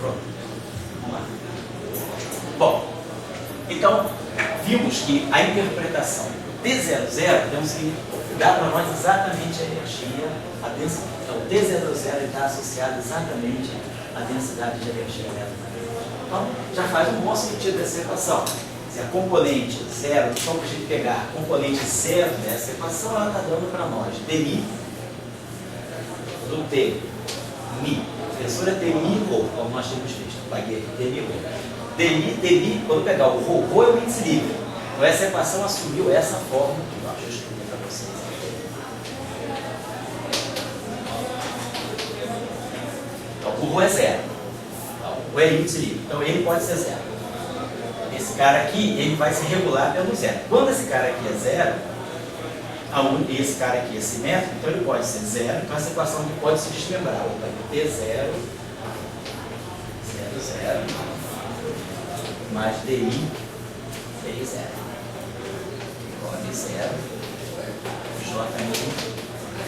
Pronto. Vamos lá. Bom, então, vimos que a interpretação T00 dá para nós exatamente a energia, a densidade. Então, T00 está associado exatamente à densidade de energia eletromagnética. Então, já faz um bom sentido essa equação. Se a componente zero, então, para a gente pegar a componente zero dessa equação, ela está dando para nós dmi do T, mi. A expressora é dmi rho, como nós tínhamos visto. Paguei aqui, dmi rho. Dmi, quando pegar o rho é o índice livre. Então, essa equação assumiu essa forma que nós já escrevi para vocês. Então, o rho é zero. Então, o rho é índice livre. Então, ele pode ser zero. Esse cara aqui, ele vai se regular pelo zero. Quando esse cara aqui é zero, esse cara aqui é simétrico, então ele pode ser zero. Então, essa equação aqui pode se desmembrar. T0, 0, 0, mais DI, DI 0. Igual a 0, J1,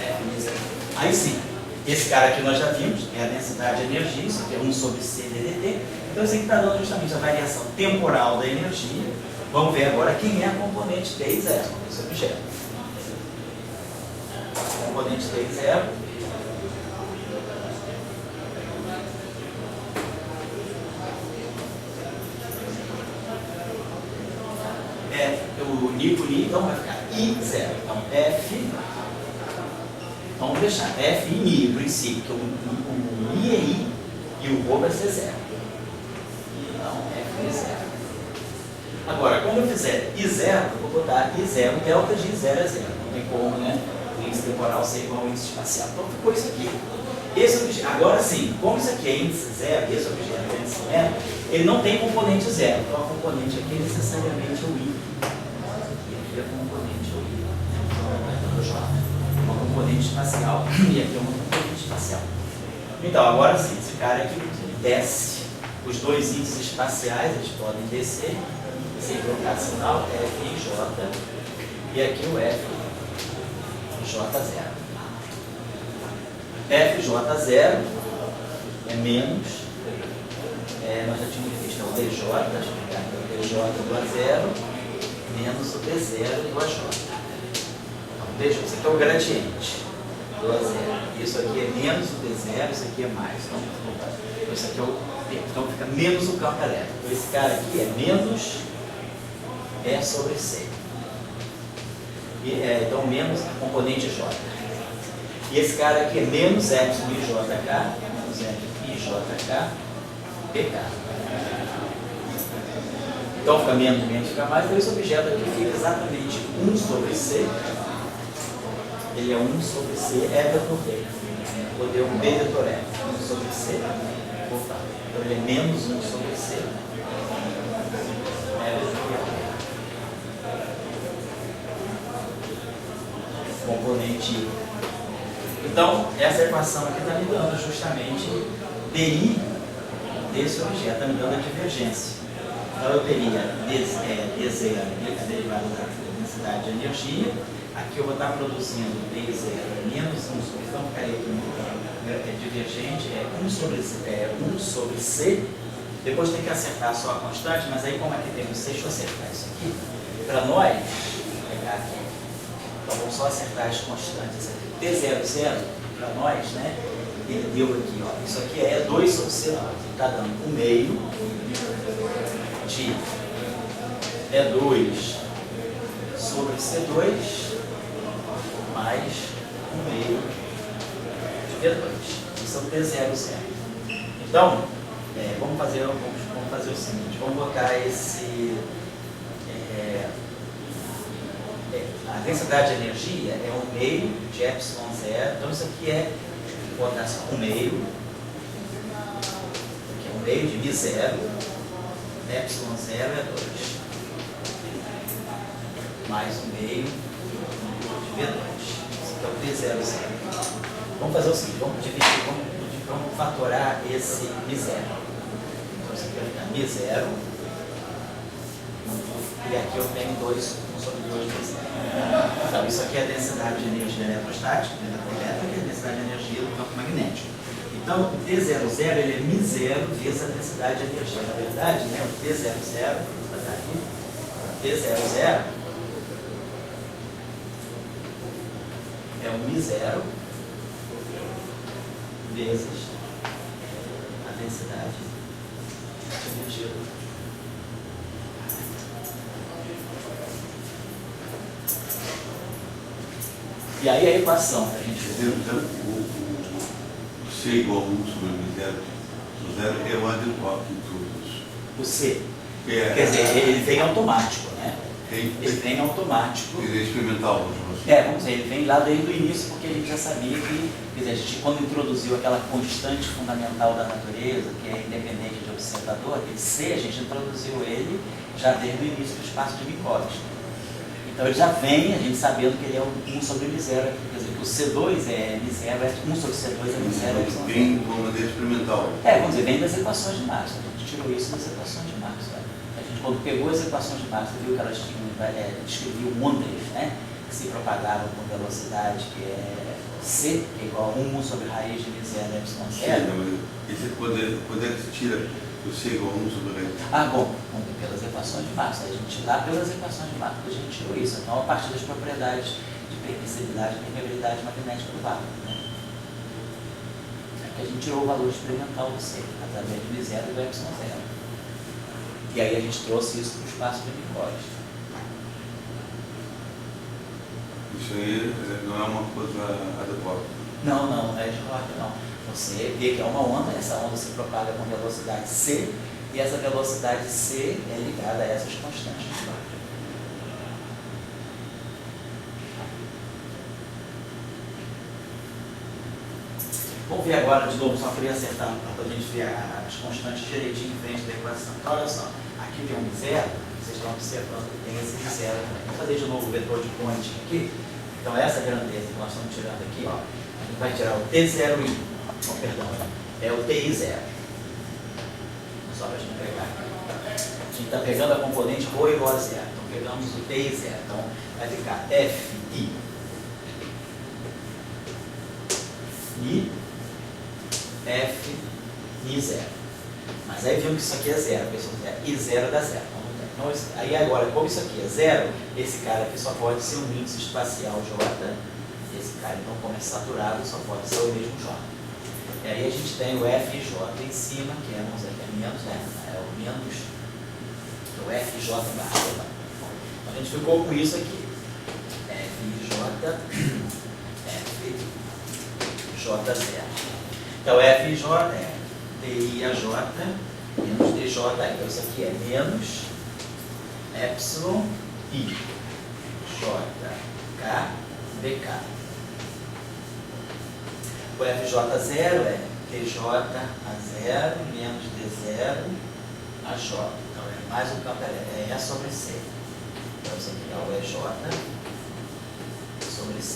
F0. Aí sim, esse cara aqui nós já vimos, é a densidade de energia, isso aqui é 1 sobre C ddt. Então isso aqui está dando justamente a variação temporal da energia. Vamos ver agora quem é a componente DI 0, esse objeto. Componente DI 0. O Ni por I, então vai ficar I0. Então, F. Vamos deixar F e Mi, o princípio, que o Mi é I e o Rho vai ser 0. Então, F é 0. Agora, quando eu fizer I0, eu vou botar I0, delta de I0 é 0. Não tem como, né? O índice temporal ser igual ao índice espacial. Então, ficou isso aqui. Esse objeto, agora sim, como isso aqui é índice 0, esse objeto é índice 0, ele não tem componente 0. Então, a componente aqui é necessariamente o I. A componente uma componente espacial e aqui é uma componente espacial. Então, agora sim, esse cara aqui desce. Os dois índices espaciais, eles podem descer sem trocar sinal, F e J. E aqui o F, J0. F, J0 é menos, nós já tínhamos visto, o DJ, deixa eu pegar aqui, o DJ do A0 menos o D0 do AJ. Então, veja, isso aqui é o gradiente do A0. Isso aqui é menos o D0, isso aqui é mais. Então, isso aqui é o tempo. Então, fica menos o campo elétrico. Então, esse cara aqui é menos E sobre C. Então, menos a componente J. E esse cara aqui é menos epsilon IJK, menos epsilon IJK, PK. Então fica menos, fica mais. Então esse objeto aqui fica exatamente 1 sobre C. Ele é 1 sobre C, é vetor B. Poder um B vetor F. 1 sobre C, voltar. Então ele é menos 1 sobre C. É vetor B. Componente I. Então, essa equação aqui está me dando justamente DI desse objeto, está me dando a divergência. Então eu teria D0, a derivada da densidade de energia. Aqui eu vou estar produzindo D0 menos 1 sobre, então ficaria aqui divergente, 1 sobre C. Depois tem que acertar só a constante, mas aí como aqui tem um C, deixa eu acertar isso aqui. Para nós, vou pegar aqui. Então vamos só acertar as constantes aqui. T00 para nós, né? Ele deu aqui, ó. Isso aqui é 2 sobre C9. Ele está dando 1 meio de E2 sobre C2 mais 1 meio de V2. Isso é o T00. Então, vamos fazer o seguinte, vamos botar a densidade de energia é 1 meio de epsilon 0. Então isso aqui vou botar assim, 1 meio, aqui é 1 meio de Mi0, epsilon 0 é 2, mais 1 meio de V2. Isso aqui é o T00. Vamos fazer o seguinte, vamos dividir, vamos fatorar esse Mi0. Então isso aqui vai ficar Mi0, e aqui eu tenho 2 sobre 2 vezes. Então, isso aqui é a densidade de energia eletrostática, elétrica, e a densidade de energia do campo magnético. Então, o T00 ele é μ0 vezes a densidade de energia. Na verdade, né, o T00, vou botar aqui, o T00 é o μ0 vezes a densidade de energia. E aí a equação que a gente Então, o C igual a 1 sobre μ0, o zero é o adequado em todos. o C, quer dizer, ele vem automático, né? Ele vem automático. Ele é experimental, vamos Vamos dizer, ele vem lá desde o início, porque a gente já sabia que, quer dizer, a gente quando introduziu aquela constante fundamental da natureza, que é independente de observador, aquele C, a gente introduziu ele já desde o início do espaço de Minkowski. Então ele já vem, a gente sabendo que ele é 1 sobre μ0, quer dizer, que o C2 é μ0, 1 sobre C2 é μ0. Vem de uma maneira experimental. Vamos dizer, vem das equações de Maxwell. A gente tirou isso das equações de Maxwell. A gente, quando pegou as equações de Maxwell, viu que elas descreviam ondas, né, que se propagavam com velocidade, que é C, que é igual a 1 sobre raiz de μ0 ε0. Esse poder que se tira o C igual a 1 sobre raiz. Bom, pelas equações de Maxwell. A gente lá pelas equações de Maxwell a gente tirou isso. Então, a partir das propriedades de permissibilidade e permeabilidade magnética do vácuo, né? Aqui a gente tirou o valor experimental do C, através do μ0 e do ε0. E aí a gente trouxe isso para o espaço de Minkowski. Isso aí não é uma coisa adequada. Não é de roda, não. Você vê que é uma onda, essa onda se propaga com velocidade C, e essa velocidade C é ligada a essas constantes de Planck. Vamos ver agora de novo, só queria acertar para a gente ver as constantes direitinho em frente da equação. Então, olha só, aqui tem um zero, vocês estão observando que tem esse zero também. Vamos fazer de novo o vetor de Poynting aqui. Então, essa grandeza que nós estamos tirando aqui, ó, a gente vai tirar o T0i, é o TI0. Só para a gente pegar aqui. A gente está pegando a componente ρ igual a zero. Então, pegamos o TI0. Então, vai ficar FI I F I0. Mas aí vimos que isso aqui é zero, porque isso é I0 dá zero. Então, aí agora, como isso aqui é zero, esse cara aqui só pode ser um índice espacial J. Esse cara, então, como é saturado, só pode ser o mesmo J. E aí a gente tem o FJ em cima, que é, vamos dizer, que é menos, né? É o menos, que é o FJ embaixo. Então, a gente ficou com isso aqui. FJ0. Então, FJ é DIAJ menos DJ. Então, isso aqui é menos epsilon I JK BK. O FJ0 é TJ a 0 menos D0 a J. Então, é mais um campo é E sobre C. Então, isso aqui é o EJ sobre C.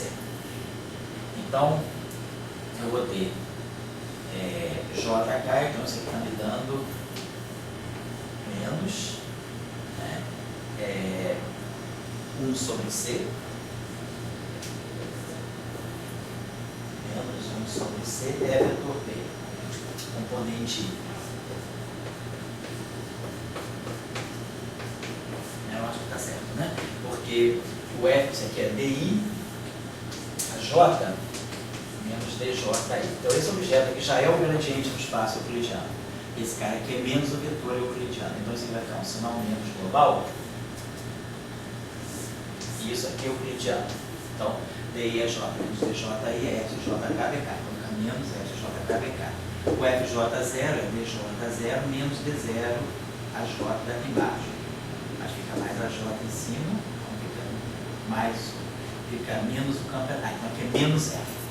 Então, eu vou ter JK, então isso aqui está me dando menos 1 sobre C, menos 1 sobre C é vetor P, componente I. Eu acho que está certo, né? Porque o F, isso aqui é DI, a J menos DJI. Então, esse objeto aqui já é o gradiente do espaço euclidiano. Esse cara aqui é menos o vetor euclidiano. Então, isso aqui vai ficar um sinal menos global. E isso aqui é euclidiano. Então, DI é J menos DJI é FJKBK. Então, fica menos FJKBK. O FJ0 é DJ0 menos D0 a J embaixo. Mas fica mais a J em cima. Então, fica menos o campo. Então, aqui é menos F.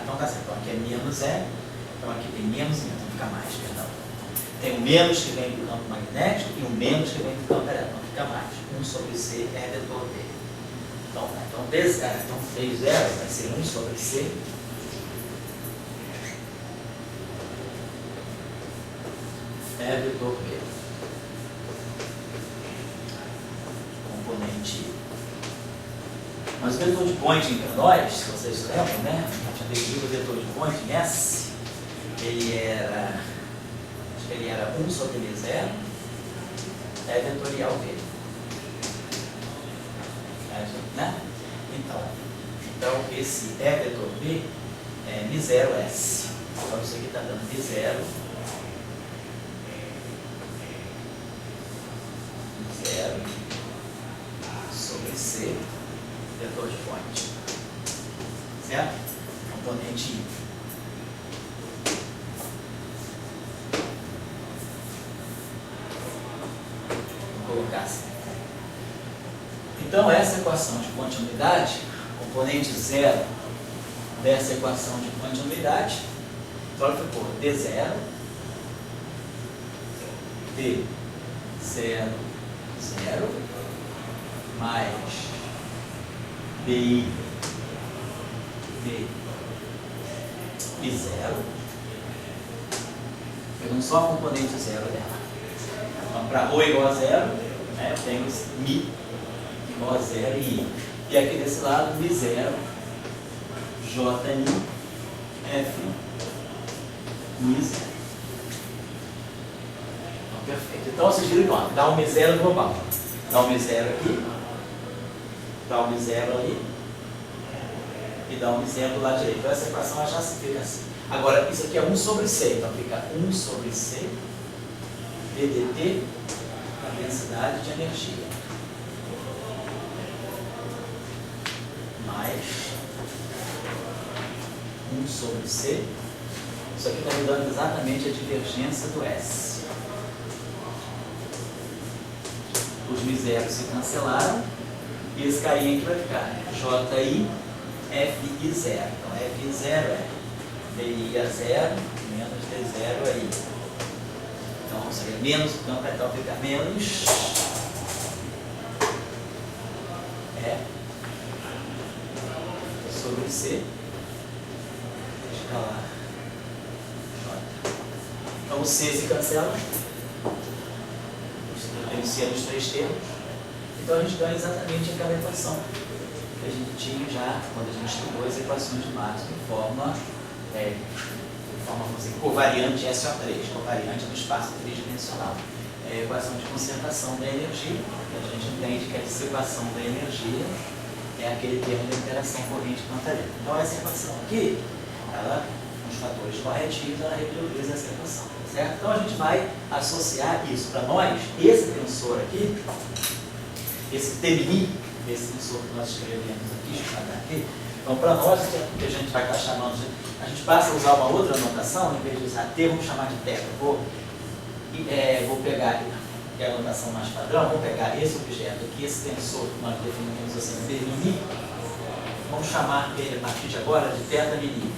Então tá certo, então aqui é menos E, então aqui tem menos E, então fica mais, perdão. Tem o menos que vem do campo magnético e o menos que vem do campo elétrico, então fica mais. 1 sobre C é vetor P. Então, D0 vai ser 1 sobre C é vetor P. Componente I. Mas o vetor de Poynting para nós, se vocês lembram, né? A gente definiu o vetor de Poynting S, acho que ele era 1 sobre V0, é vetorial V. Né? Então, esse E vetor V é μ0S. Então, isso aqui está dando μ0 sobre C, vetor de fonte. Certo? Componente I. Vou colocar assim. Então, essa equação de continuidade, componente 0 dessa equação de continuidade, então ela ficou D0, D0, 0, mais DI, D e 0, pegando só a componente 0 dela. Então, para ρ igual a 0, né, eu tenho μ igual a 0 e I. E aqui desse lado, μ0, JI, F, μ0. Então, perfeito. Então, vocês viram que dá um μ0 global. Dá um μ0 aqui, dá um μ0 ali, e dá um μ0 do lado direito. Então, essa equação já se fica assim. Agora, isso aqui é 1 sobre C. Então, fica 1 sobre C, ddt, a densidade de energia. Mais 1 sobre C. Isso aqui está me dando exatamente a divergência do S. Os μ0 se cancelaram e esse carinha aqui vai ficar JI, FI0. Então, FI0 é DI a 0 menos D0 a I. Então, seria menos, então fica menos sobre C escalar J. Então o C se cancela, tem C nos 3 termos, então a gente ganha exatamente aquela equação que a gente tinha já quando a gente estudou as equações de Maxwell em forma, vamos dizer, covariante SO3, covariante do espaço tridimensional. É a equação de concentração da energia, que a gente entende que a dissipação da energia é aquele termo de interação corrente quantareta. Então essa equação aqui, ela, com os fatores corretivos, ela reproduziz essa equação, certo? Então a gente vai associar isso para nós, esse tensor aqui, esse TMI, esse tensor que nós escrevemos aqui, deixa eu pagar aqui. Então para nós, o que a gente vai estar chamando, a gente passa a usar uma outra anotação, em vez de usar T, vamos chamar de θ. Vou pegar que é a anotação mais padrão, vamos pegar esse objeto aqui, esse tensor que nós definimos assim, μ, vamos chamar ele a partir de agora de θ-μ,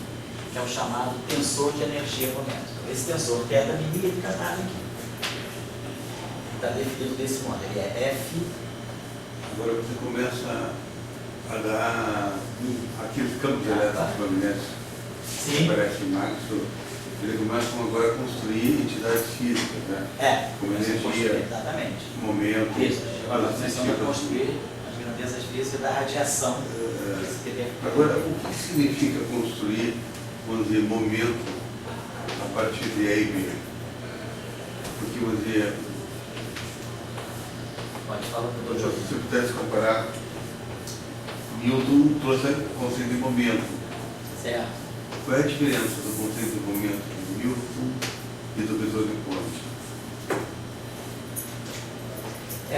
que é o chamado tensor de energia-momento. Então, esse tensor θ-μ, ele está dado aqui. Está definido desse modo, ele é F. Agora você começa a dar aqueles campos elétricos magnéticos que aparecem em Maxwell. Eles começam agora a construir entidades físicas, né? Como energia, exatamente. Momento. Isso, agora nós começamos a construir as grandezas físicas da radiação. Agora, o que significa construir, vamos dizer, momento a partir de A e B? Porque, vamos dizer, pode falar que eu estou de se você pudesse comparar, Newton trouxe o conceito de momento. certo. Qual é a diferença do conceito de momento de Newton e do visor de ponte?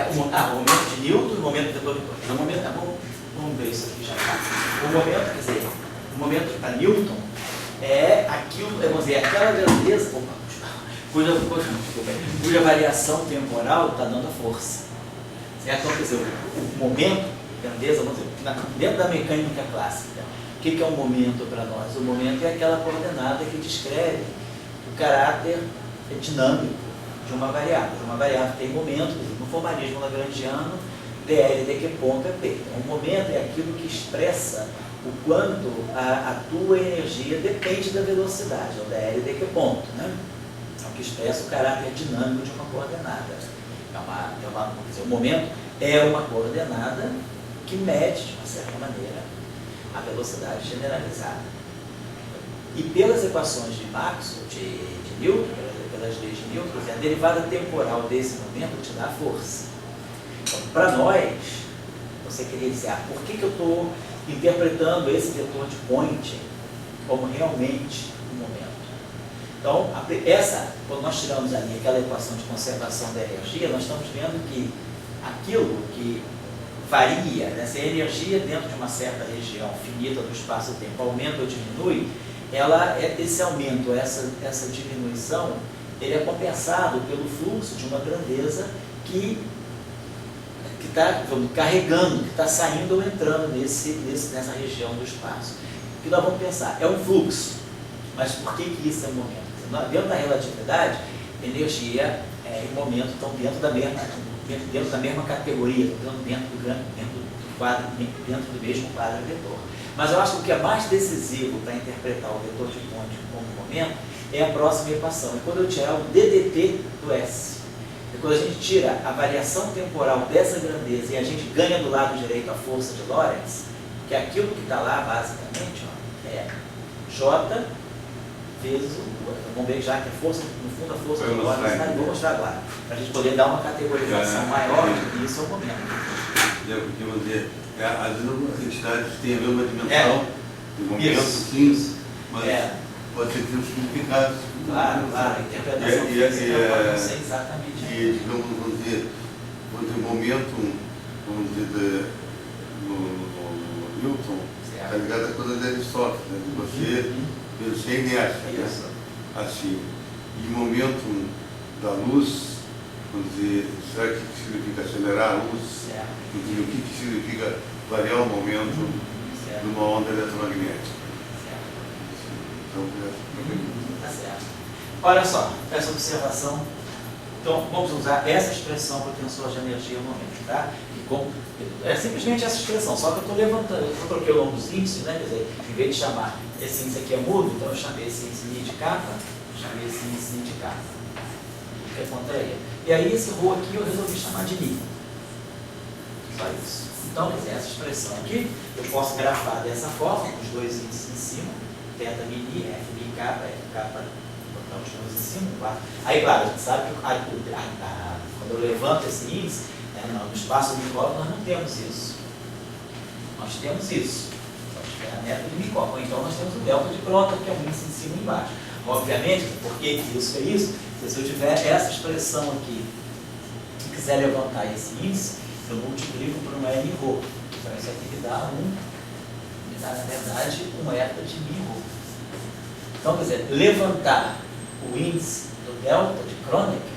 O momento de Newton e o momento de vetor de ponte. O momento, vamos ver isso aqui já. O momento, quer dizer, o momento para Newton é aquilo, vamos dizer, aquela grandeza cuja variação temporal está dando a força. Certo? Então, quer dizer, o momento, grandeza, vamos dizer, dentro da mecânica clássica, o que é um momento para nós? O momento é aquela coordenada que descreve o caráter dinâmico de uma variável. Uma variável tem momento, no formalismo lagrangiano, dl de que ponto é p. Então, o momento é aquilo que expressa o quanto a tua energia depende da velocidade, o dl de que ponto, né? É o que expressa o caráter dinâmico de uma coordenada. Quer dizer, o momento é uma coordenada que mede, de uma certa maneira, a velocidade generalizada. E pelas equações de Maxwell, de Newton, pelas leis de Newton, a derivada temporal desse momento te dá força. Então, para nós, você queria dizer, por que eu estou interpretando esse vetor de Poynting como realmente um momento? Então, quando nós tiramos ali aquela equação de conservação da energia, nós estamos vendo que aquilo que varia, né, se a energia dentro de uma certa região finita do espaço-tempo aumenta ou diminui, esse aumento, essa diminuição, ele é compensado pelo fluxo de uma grandeza que está carregando, que está saindo ou entrando nessa região do espaço. O que nós vamos pensar? É um fluxo. Mas por que isso é um momento? Dentro da relatividade, energia e momento estão dentro da mesma categoria, estão dentro do mesmo quadro vetor. Mas eu acho que o que é mais decisivo para interpretar o vetor de Poynting como momento é a próxima equação. É quando eu tirar o DDT do S. É quando a gente tira a variação temporal dessa grandeza e a gente ganha do lado direito a força de Lorentz, que aquilo que está lá, basicamente, é J vezes o... Vamos ver já que a força, no fundo, a força de Lorentz, vou mostrar agora, para a gente poder dar uma categorização maior, e isso é o momento. Vamos dizer, as duas entidades têm a mesma dimensão, do momento, sim, mas pode ter um significado. Claro, a interpretação física pode ser exatamente isso. E, digamos, vamos dizer, o momento, vamos dizer, no Newton, está ligado a coisa de Aristóteles, né? De você vencer a inércia, né? Assim. E o momento da luz, vamos dizer, será que significa acelerar a luz? Dizer, o que significa variar o momento de uma onda eletromagnética? Então, tá certo. Olha só, essa observação. Então, vamos usar essa expressão para o tensor de energia no momento, tá? É simplesmente essa expressão, só que eu estou levantando, eu coloquei o nome dos índices, né? Quer dizer, em vez de chamar esse índice aqui é mudo, então eu chamei esse índice I de capa, chamei esse índice I de capa, que é contra ele. E aí esse ρ aqui eu resolvi chamar de Mi. Só isso. Então, quer dizer, essa expressão aqui, eu posso grafar dessa forma, os dois índices em cima, θ mini, F mi capa, F capa, botar os dois em cima, claro. Aí, claro, a gente sabe que quando eu levanto esse índice, no espaço de Minkowski nós não temos isso. Nós temos isso. É a meta de Minkowski. Ou então nós temos o delta de Kronecker, que é um índice em cima e embaixo. Obviamente, por que isso é isso? Porque se eu tiver essa expressão aqui e quiser levantar esse índice, eu multiplico por um N ρ. Então isso aqui me dá, na verdade, um eta de μ ρ. Então, quer dizer, levantar o índice do delta de Kronecker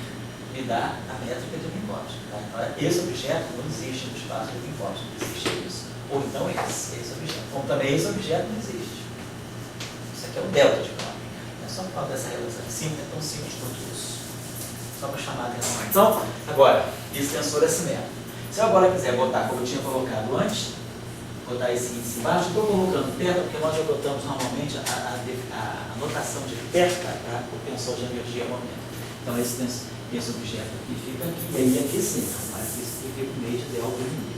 me dá a métrica de Minkowski. Tá? Então, esse objeto não existe no espaço de Minkowski, não existe isso. Ou então esse objeto. Como também esse objeto não existe. Isso aqui é o delta de Kronecker. É só por causa dessa relação simples, é tão simples quanto isso. Só para chamar a atenção. Então, agora, esse tensor é simétrico. Se eu agora quiser botar, como eu tinha colocado antes, botar esse índice embaixo, estou colocando θ, porque nós já botamos normalmente a notação de θ para o tensor de energia momento. Então, esse objeto aqui fica aqui, e aí aqui sim, mas isso aqui fica com meio de delta mini.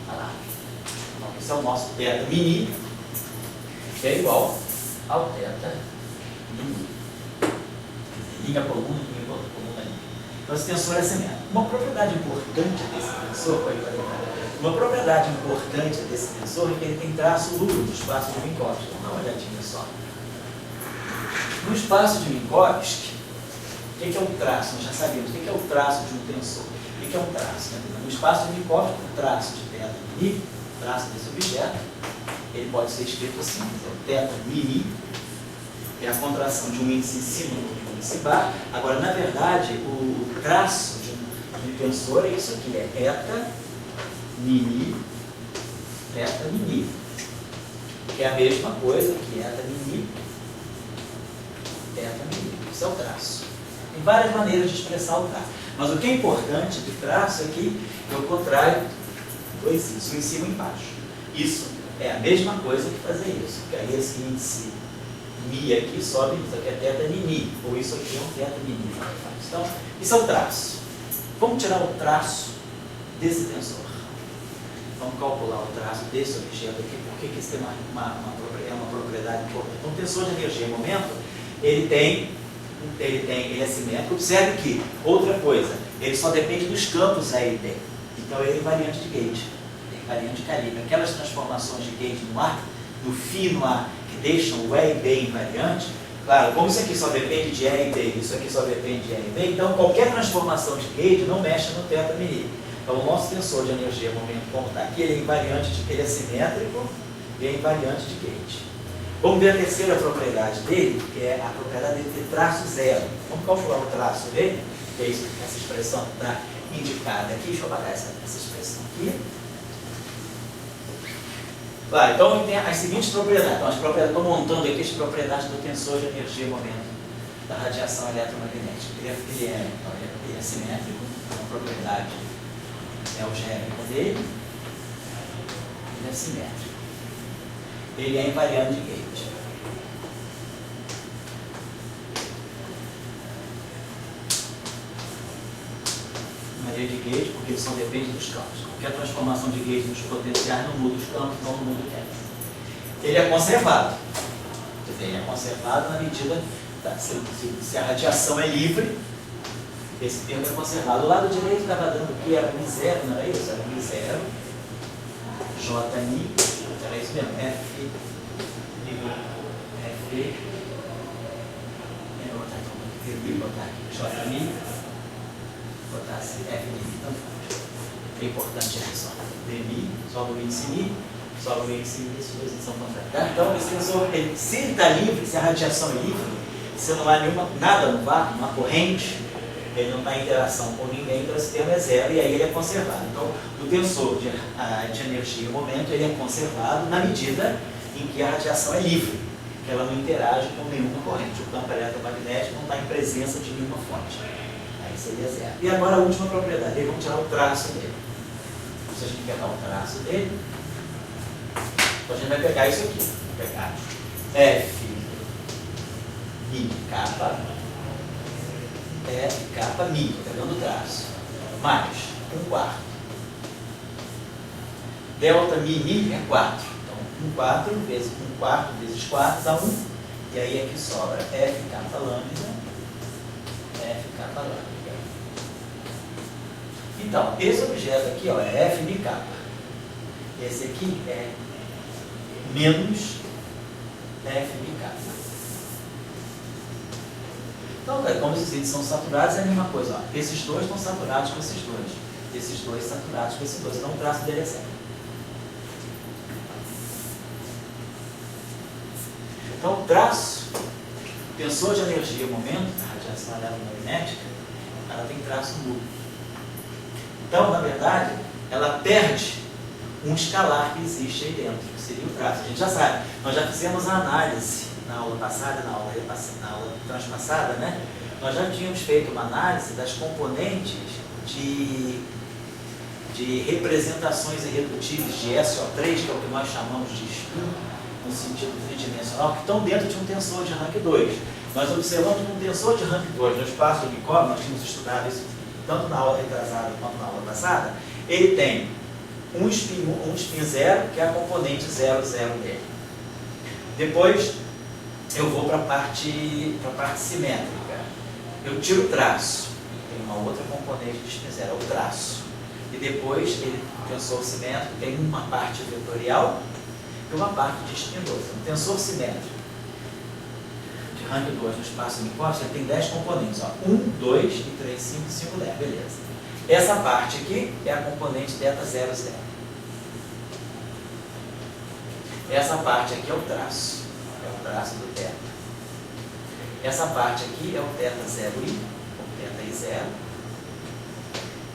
Olha lá. Então, esse é o nosso θ mini, que é igual ao θ mini. Linha coluna, linha coluna, linha. Então, esse tensor é simétrico. Uma propriedade importante desse tensor, uma propriedade importante desse tensor é que ele tem traço nulo no espaço de Minkowski. Vamos dar uma olhadinha só. No espaço de Minkowski, o que é um traço? Nós já sabemos. O que é o traço de um tensor? O que é um traço? No espaço de Minkowski, o traço de θ mini, o traço desse objeto, ele pode ser escrito assim, θ mini, é a contração de um índice em cima do índice bar. Agora, na verdade, o traço de um tensor é isso aqui, é θ mini, que é a mesma coisa que θ mini, isso é o traço. Tem várias maneiras de expressar o traço, mas o que é importante de traço é que eu contraio dois índices, um em cima e embaixo. Isso é a mesma coisa que fazer isso, porque aí esse índice Mi aqui sobe, isso aqui é θ mini, ou isso aqui é um θ mini. Então, isso é o traço. Vamos tirar o traço desse tensor. Vamos calcular o traço desse objeto aqui, porque isso tem uma propriedade importante. Então, o tensor de energia e momento, ele é simétrico. Observe que, outra coisa, ele só depende dos campos A e B. Então, ele é invariante de gauge, é invariante de calibre. Aquelas transformações de gauge no ar, no φ no ar, que deixam o E e B invariante, claro, como isso aqui só depende de E e B, isso aqui só depende de E e B, então qualquer transformação de gauge não mexe no θ mini. Então, o nosso tensor de energia, momento, como está aqui, ele é invariante, ele é simétrico e é invariante de gauge. Vamos ver a terceira propriedade dele, que é a propriedade dele ter traço zero. Vamos calcular o traço dele, que é isso, essa expressão que está indicada aqui. Deixa eu apagar essa expressão aqui. Claro, então tem as seguintes propriedades. Então, estou montando aqui as propriedades do tensor de energia e momento da radiação eletromagnética. Ele é simétrico, então a propriedade é algébrica dele. Ele é simétrico. Ele é invariante de gauge. Invariante de gauge porque ele só depende dos campos. Qualquer transformação de gauge nos potenciais não muda os campos, então não muda o tempo. Ele é conservado. Ele é conservado na medida, se a radiação é livre, esse termo é conservado. O lado direito estava dando o que? Era μ0, não era isso? Era μ0, Jμ, era isso mesmo, F, vou botar aqui, Jμ, botar assim, F, então é importante isso, dmi, sobe o índice mi, sobe o índice mi, esses dois são contrários. Então, esse tensor, se ele está livre, se a radiação é livre, se não há nada no vácuo, uma corrente, ele não está em interação com ninguém, então esse termo é zero e aí ele é conservado. Então, o tensor de energia e momento, ele é conservado na medida em que a radiação é livre, que ela não interage com nenhuma corrente. O campo eletromagnético não está em presença de nenhuma fonte. Aí seria zero. E agora a última propriedade dele, vamos tirar o traço dele. Se a gente pegar o traço dele, então a gente vai pegar isso aqui. Vou pegar F, I, kappa, F, kappa, mi, estou pegando o traço, mais 1/4. Delta mi é 4. Então, 1/4 vezes 1/4 vezes 4 dá 1. E aí aqui sobra F kappa lambda, F kappa lambda. Então, esse objeto aqui ó, é F mi kappa. Esse aqui é menos F mi kappa. Então, como esses itens são saturados, é a mesma coisa. Ó. Esses dois estão saturados com esses dois. Esses dois saturados com esses dois. Então, o traço dele é zero. Então, o traço, tensor de energia e momento, a radiação eletromagnética, ela tem traço nulo. Então, na verdade, ela perde um escalar que existe aí dentro, que seria o traço. A gente já sabe. Nós já fizemos a análise na aula passada, na aula transpassada, né? Nós já tínhamos feito uma análise das componentes de representações irredutíveis de SO3, que é o que nós chamamos de spin, no sentido tridimensional, que estão dentro de um tensor de rank 2. Nós observamos que um tensor de rank 2 no espaço do Minkowski, nós tínhamos estudado isso tanto na aula retrasada quanto na aula passada, ele tem um spin 0, que é a componente 0, 0 dele. Depois, eu vou para a parte simétrica. Eu tiro o traço. Tem uma outra componente de spin 0, é o traço. E depois, o tensor simétrico tem uma parte vetorial e uma parte de spin 2. Um tensor simétrico de rank 2 no espaço Minkowski, ele tem 10 componentes. Ó. 1, 2, 3, 5, 5, 10. Beleza. Essa parte aqui é a componente θ 0, 0. Essa parte aqui é o traço. É o traço do θ. Essa parte aqui é o θ 0i, o θ i 0.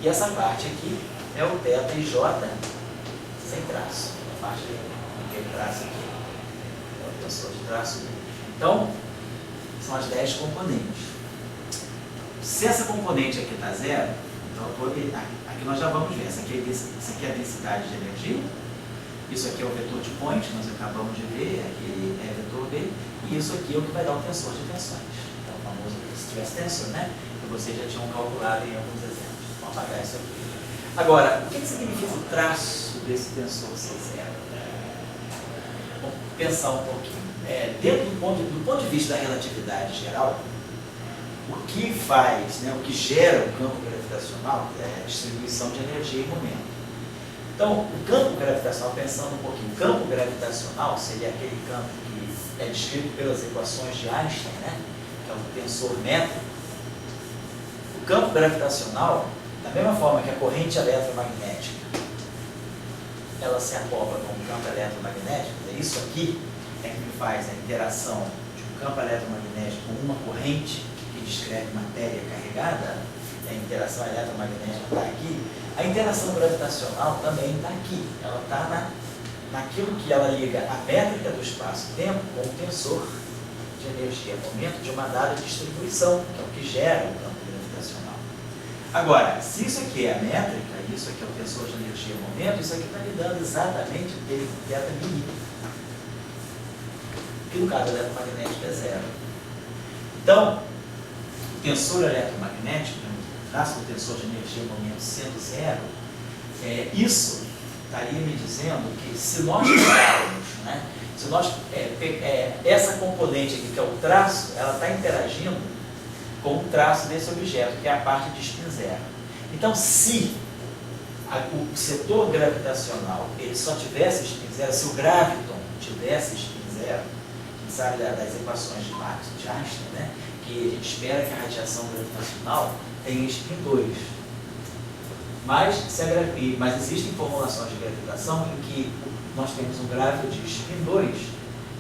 E essa parte aqui é o θ ij sem traço. A parte aquele traço aqui é o tensor de traço. Então, são as 10 componentes. Se essa componente aqui está zero, então aqui nós já vamos ver. Essa aqui é a densidade de energia. Isso aqui é o vetor de point, nós acabamos de ver, aqui é vetor B, e isso aqui é o que vai dar o tensor de tensões. Então, o famoso stress tensor, né? Que vocês já tinham calculado em alguns exemplos. Vamos apagar isso aqui. Agora, o que significa o traço desse tensor C0? Vamos pensar um pouquinho. do ponto de vista da relatividade geral, o que faz, né, o que gera o campo gravitacional é a distribuição de energia e momento. Então, o campo gravitacional, pensando um pouquinho, o campo gravitacional seria aquele campo que é descrito pelas equações de Einstein, né, que é um tensor métrico. O campo gravitacional, da mesma forma que a corrente eletromagnética, ela se acopla com o campo eletromagnético, isso aqui é que faz a interação de um campo eletromagnético com uma corrente que descreve matéria carregada, a interação eletromagnética está aqui, a interação gravitacional também está aqui, ela está naquilo que ela liga a métrica do espaço-tempo com o tensor de energia-momento de uma dada distribuição, que é o que gera o campo gravitacional. Agora, se isso aqui é a métrica, isso aqui é o tensor de energia-momento, isso aqui está me dando exatamente o delta μ, que no caso eletromagnético é zero. Então, o tensor eletromagnético, no caso do tensor de energia-momento sendo zero, isso estaria me dizendo que se nós pegarmos, né, se nós, essa componente aqui, que é o traço, ela está interagindo com o traço desse objeto, que é a parte de spin zero. Então, se o setor gravitacional ele só tivesse spin zero, se o graviton tivesse spin zero, a gente sabe das equações de Maxwell, de Einstein, né, que a gente espera que a radiação gravitacional tenha spin 2. Mas existem formulações de gravitação em que nós temos um gráfico de spin 2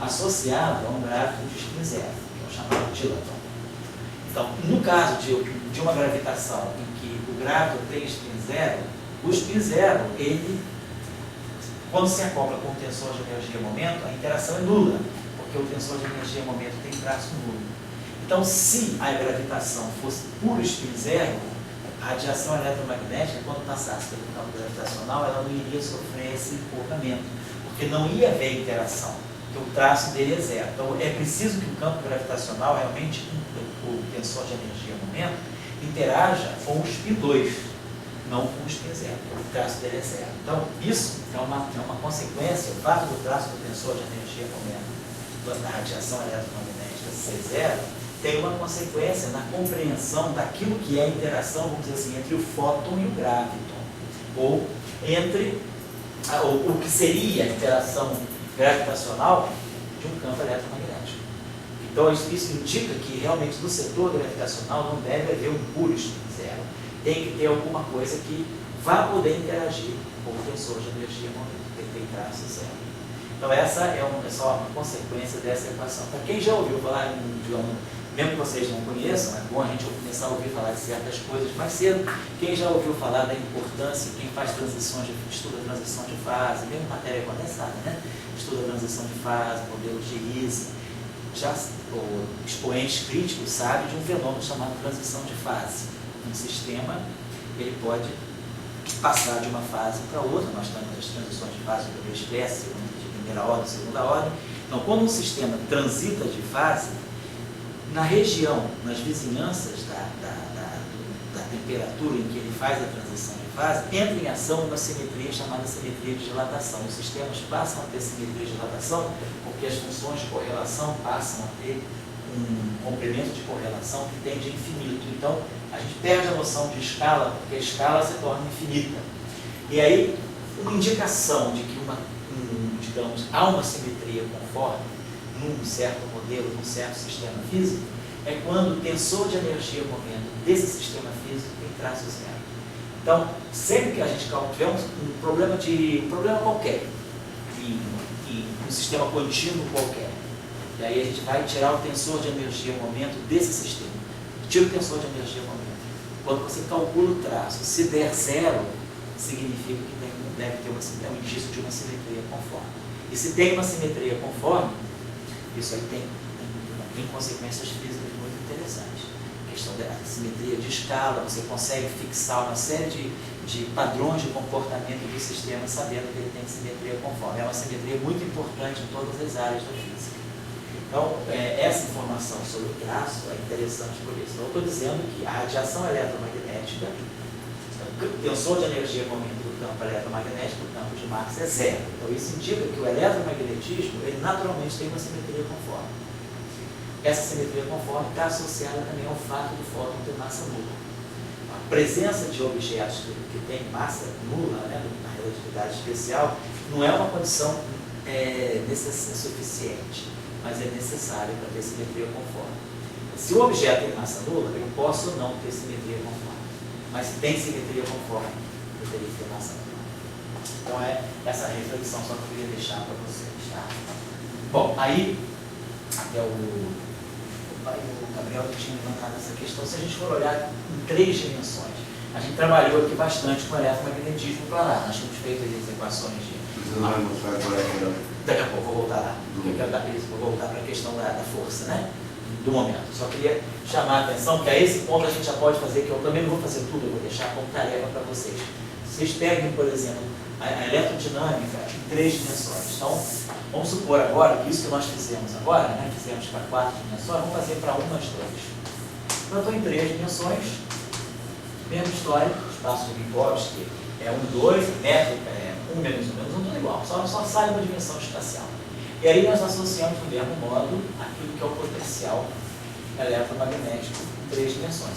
associado a um gráfico de spin 0, que é o chamado dilaton. Então, no caso de uma gravitação em que o gráfico tem spin 0, o spin 0, ele, quando se acopla com o tensor de energia-momento, a interação é nula, porque o tensor de energia-momento tem traço nulo. Então, se a gravitação fosse puro spin 0, a radiação eletromagnética, quando passasse pelo campo gravitacional, ela não iria sofrer esse empurramento, porque não ia haver interação, porque o traço dele é zero. Então, é preciso que o campo gravitacional, realmente, o tensor de energia-momento, interaja com o spin 2, não com o spin 0, porque o traço dele é zero. Então, isso é uma consequência, o fato do traço do tensor de energia-momento da radiação eletromagnética ser zero, tem uma consequência na compreensão daquilo que é a interação, vamos dizer assim, entre o fóton e o graviton, ou entre o que seria a interação gravitacional de um campo eletromagnético. Então, isso indica que realmente no setor gravitacional não deve haver um puro spin zero. Tem que ter alguma coisa que vá poder interagir com o tensor de energia-momento, que tem traço zero. Então, essa é só uma consequência dessa equação. Para quem já ouviu falar em um idioma, mesmo que vocês não conheçam, é bom a gente começar a ouvir falar de certas coisas mais cedo. Quem já ouviu falar da importância, quem faz estuda transição de fase, mesmo matéria condensada, né? Estuda transição de fase, modelo de Riese, o expoente crítico sabe de um fenômeno chamado transição de fase. Um sistema, ele pode passar de uma fase para outra, nós temos as transições de fase de primeira espécie, de primeira ordem, segunda ordem. Então, quando um sistema transita de fase, na região, nas vizinhanças da temperatura em que ele faz a transição de fase, entra em ação uma simetria chamada simetria de dilatação. Os sistemas passam a ter simetria de dilatação porque as funções de correlação passam a ter um complemento de correlação que tende a infinito. Então, a gente perde a noção de escala, porque a escala se torna infinita. E aí, uma indicação de que digamos, há uma simetria conforme num certo modelo, num certo sistema físico, é quando o tensor de energia-momento desse sistema físico tem traço zero. Então, sempre que a gente tiver um problema qualquer, em um sistema contínuo qualquer, e aí a gente vai tirar o tensor de energia-momento desse sistema. Tira o tensor de energia-momento. Quando você calcula o traço, se der zero, significa que deve ter um indício de uma simetria conforme. E se tem uma simetria conforme, isso aí tem consequências físicas muito interessantes. A questão da simetria de escala, você consegue fixar uma série de padrões de comportamento do sistema sabendo que ele tem simetria conforme. É uma simetria muito importante em todas as áreas da física. Então, essa informação sobre o traço é interessante por isso. Então, eu estou dizendo que a radiação eletromagnética, o tensor de energia momento do campo eletromagnético do campo de Marx é zero. Então isso indica que o eletromagnetismo ele naturalmente tem uma simetria conforme. Essa simetria conforme está associada também ao fato do fóton ter massa nula. A presença de objetos que têm massa nula, né, na relatividade especial, não é uma condição suficiente, mas é necessária para ter simetria conforme. Se o objeto tem massa nula, eu posso ou não ter simetria conforme. Mas se tem simetria conforme, eu teria que ter massa nula. Então é essa reflexão só que eu queria deixar para vocês. Tá? Bom, aí o Gabriel tinha levantado essa questão. Se a gente for olhar em 3 dimensões, a gente trabalhou aqui bastante com eletromagnetismo planar. Nós tínhamos feito as equações de... Você não vai mostrar agora? Daqui a pouco, vou voltar lá. Eu quero dar isso, vou voltar para a questão da força, né? Do momento. Só queria chamar a atenção que a esse ponto a gente já pode fazer, que eu também não vou fazer tudo, eu vou deixar como tarefa para vocês. Vocês peguem, por exemplo, a eletrodinâmica em 3 dimensões. Então, vamos supor agora que isso que nós fizemos agora, né, fizemos para 4 dimensões, vamos fazer para 1 mais 2. Então, eu estou em 3 dimensões, mesma história, espaço de Minkowski é 1, 2, métrica é 1 menos 1 menos 1, tudo igual, só sai uma dimensão espacial. E aí nós associamos do mesmo modo aquilo que é o potencial eletromagnético em 3 dimensões.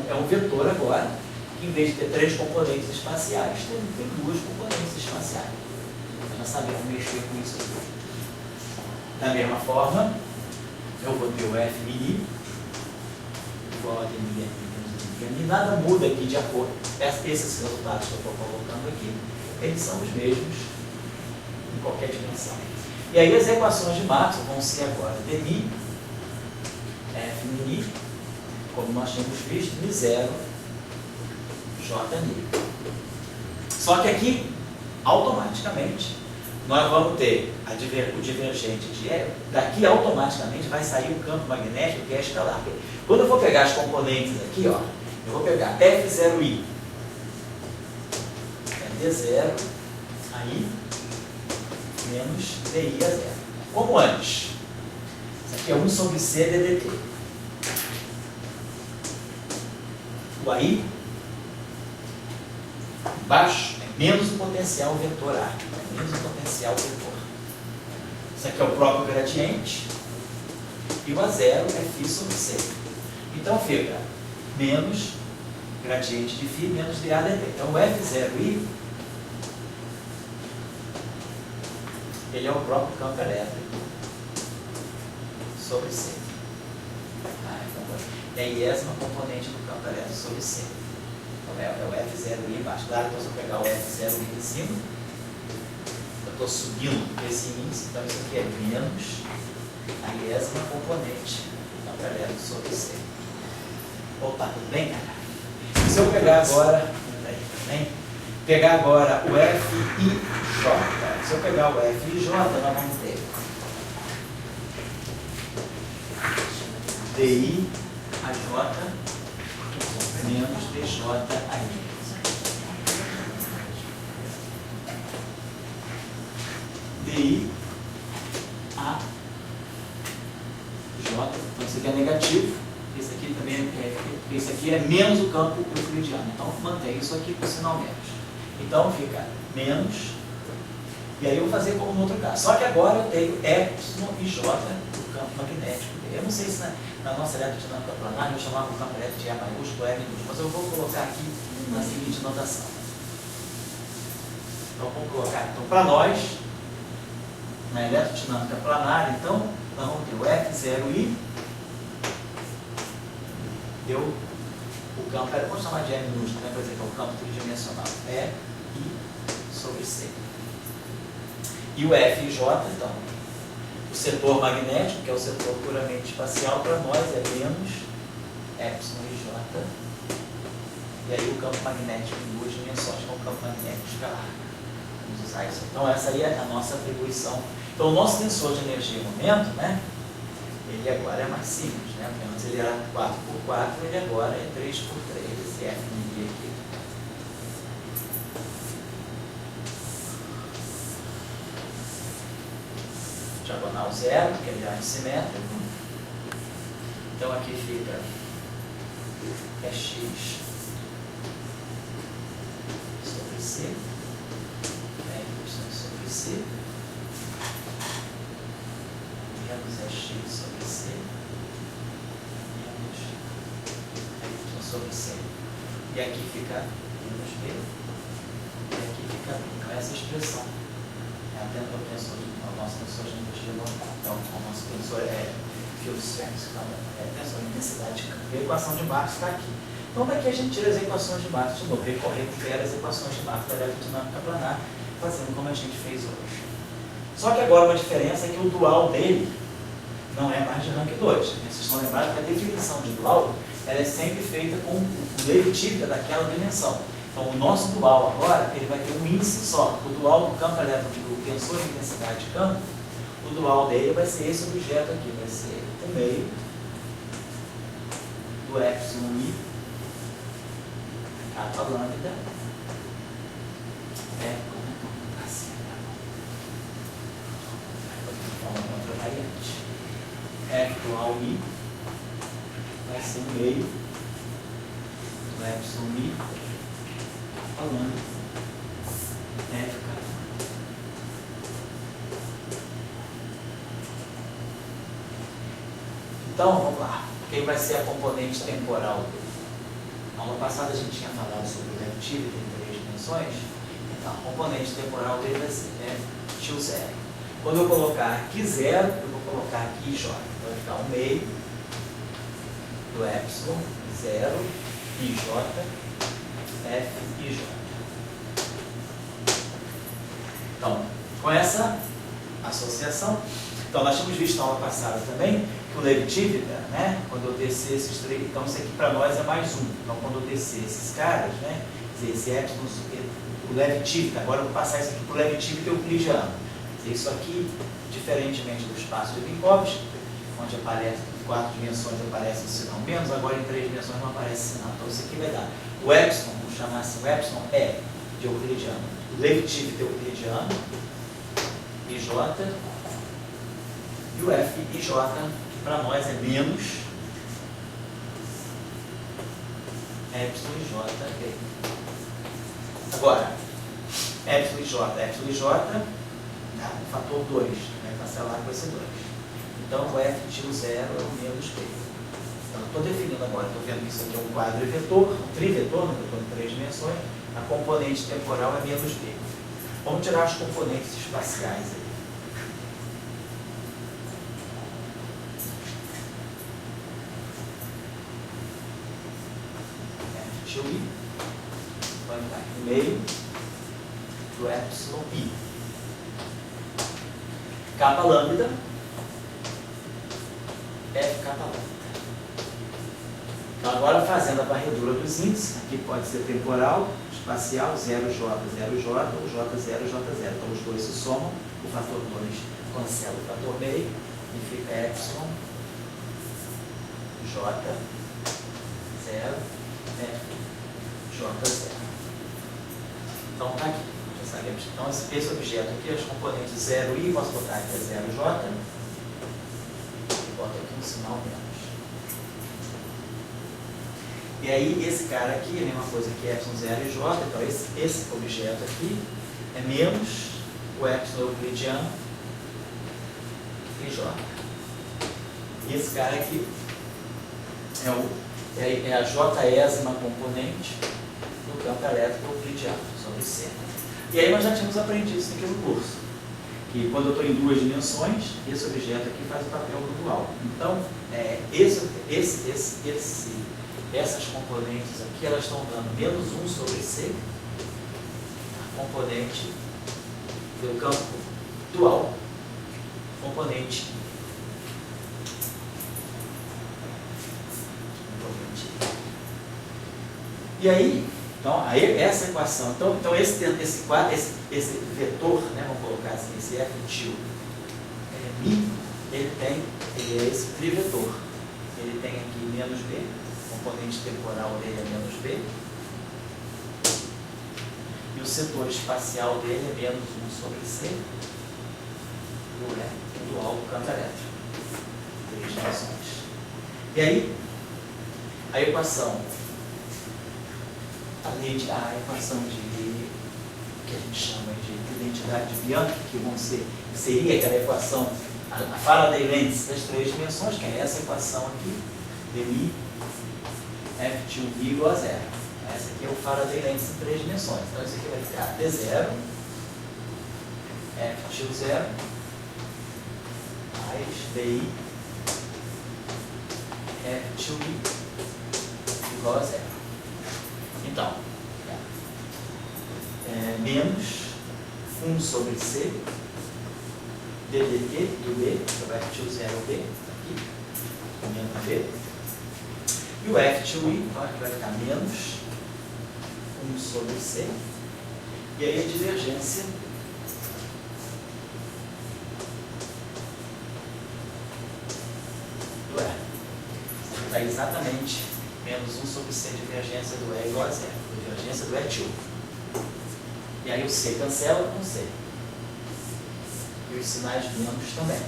É um vetor agora, que em vez de ter 3 componentes espaciais, tem 2 componentes espaciais. Nós sabemos mexer com isso aqui. Da mesma forma, eu vou ter o F mini igual a d mi menos nada muda aqui de acordo. Esses resultados que eu estou colocando aqui, eles são os mesmos em qualquer dimensão. E aí as equações de Maxwell vão ser agora dmi, F mini, como nós tínhamos visto, mi0, J mi. Só que aqui, automaticamente, nós vamos ter o divergente de E, daqui automaticamente vai sair o campo magnético que é escalar. Quando eu for pegar as componentes aqui, ó, eu vou pegar F0i, é D0, aí, menos DI a 0. Como antes. Isso aqui é 1 sobre C ddt. O AI, embaixo, é menos o potencial vetor A. É menos o potencial vetor. Isso aqui é o próprio gradiente. E o A0 é φ sobre C. Então fica menos gradiente de φ menos dA dt. Então o F0i ele é o próprio campo elétrico sobre C. É a iésima componente do campo elétrico sobre C. Então é o F0i embaixo. Claro que se eu pegar o F0i de cima, eu estou subindo esse índice, então isso aqui é menos a iésima componente do campo elétrico sobre C. Opa, tudo bem, cara? Se eu pegar agora, pegar agora o FIJ. Se eu pegar o FIJ, nós vamos ter DI a J menos DJ a I. DI a J, então isso aqui é negativo, esse aqui também esse aqui é menos o campo euclidiano, então mantém isso aqui com sinal menos. Então fica menos, e aí eu vou fazer como no outro caso. Só que agora eu tenho epsilon e J do campo magnético. Eu não sei se na nossa eletrodinâmica planar eu chamava o campo elétrico de E maiúsculo, E minúsculo, mas eu vou colocar aqui na seguinte notação. Então vamos colocar, então para nós, na eletrodinâmica planar, então nós vamos ter o F0i, deu o campo, vamos chamar de E minúsculo, né, por exemplo, o campo tridimensional, E I sobre C. E o FJ, então, o setor magnético, que é o setor puramente espacial, para nós é menos epsilon e J. E aí o campo magnético em 2 dimensões, que é o campo magnético escalar. Vamos usar isso. Então essa aí é a nossa atribuição. Então o nosso tensor de energia e momento, né, ele agora é mais simples, né? Porque antes ele era 4x4, ele agora é 3x3, esse F aqui. Diagonal 0, que ele é antissimétrico. Então aqui fica é x C, y sobre C, menos x sobre C, menos y sobre C. E aqui fica menos b, e aqui fica b. Então, essa expressão é a nossa tensor de energia local. Então, o nosso tensor é field strength, então, é tensor de intensidade de campo. E a equação de Marx está aqui. Então, daqui a gente tira as equações de Marx de novo, recupera as equações de Marx da eletrodinâmica planar, fazendo como a gente fez hoje. Só que agora uma diferença é que o dual dele não é mais de rank 2. Vocês estão lembrados que a definição de dual ela é sempre feita com o derivativa daquela dimensão. Então, o nosso dual agora ele vai ter um índice só. O dual do campo elétrico, do tensor de intensidade de campo, o dual dele vai ser esse objeto aqui, vai ser o meio do epsilon i capa lambda outra variante. F dual i vai ser o meio do epsilon i falando F capa. Então, vamos lá. Quem vai ser a componente temporal dele? Na aula passada a gente tinha falado sobre o reactivo, tem 3 dimensões. Então, a componente temporal dele vai ser F tio 0. Quando eu colocar aqui 0, eu vou colocar aqui J. Então, vai ficar o meio do epsilon 0 IJ F e J. Então, com essa associação, então nós tínhamos visto na aula passada também que o Levi-Tivita, né, quando eu descer esses 3, então isso aqui para nós é mais 1. Então, quando eu descer esses caras, né, esse epsilon, o Levi-Tivita, agora eu vou passar isso aqui para o Levi-Tivita euclidiano. Isso aqui, diferentemente do espaço de Minkowski, onde aparece em 4 dimensões aparece o sinal menos, agora em 3 dimensões não aparece o sinal. Então isso aqui vai dar. O epsilon, vamos chamar assim, o epsilon é de euclidiano. O Levi-Tivita euclidiano, IJ, e o F IJ, que para nós é menos epsilon IJ. Agora, epsilon IJ, tá? O fator 2, vai cancelar com esse 2. Então, o F tio 0 é o menos B. Então, estou definindo agora, estou vendo que isso aqui é um quadrivetor, um trivetor, um vetor em 3 dimensões, a componente temporal é menos B. Vamos tirar as componentes espaciais aí. F tio I vai estar no meio do epsilon I. Capa lambda, F capa lambda. Então, agora fazendo a varredura dos índices, aqui pode ser temporal, espacial, 0J, 0J, ou J0, J0. Então, os dois se somam, o fator 2 cancela o fator meio, e fica epsilon, J, 0, F, J0. Então, está aqui. Sabemos. Então, esse objeto aqui, as componentes 0i, posso botar aqui a 0j, e boto aqui um sinal menos. E aí, esse cara aqui, a mesma coisa que epsilon 0 e j, então esse objeto aqui é menos o epsilon euclidiano e j. E esse cara aqui é a j-ésima componente do campo elétrico euclidiano sobre C. E aí nós já tínhamos aprendido isso aqui no curso, que quando eu estou em 2 dimensões, esse objeto aqui faz o papel do dual. Então, essas componentes aqui, elas estão dando menos 1 sobre C, a componente do campo dual, componente e aí, então, essa equação, então esse vetor, né, vamos colocar assim, esse F tio mi, ele é esse trivetor. Ele tem aqui menos B, componente temporal dele é menos B, e o setor espacial dele é menos 1 sobre C, o dual do campo elétrico. 3 dimensões. E aí, a equação que a gente chama de identidade de Bianchi, que seria aquela equação, a Faraday lens das 3 dimensões, que é essa equação aqui, dmi F2 igual a zero. Essa aqui é o Faraday lens em 3 dimensões. Então isso aqui vai ficar D0, F2 zero, mais DI F2 igual a zero. Então, menos 1 sobre C ddt do B, que vai F2 zero B, aqui, menos B. E o F2i, então aqui vai ficar menos 1 sobre C. E aí a divergência do E. Está exatamente menos 1 sobre C, divergência do E igual a zero. Divergência do E2. E aí o C cancela com C. E os sinais menos também.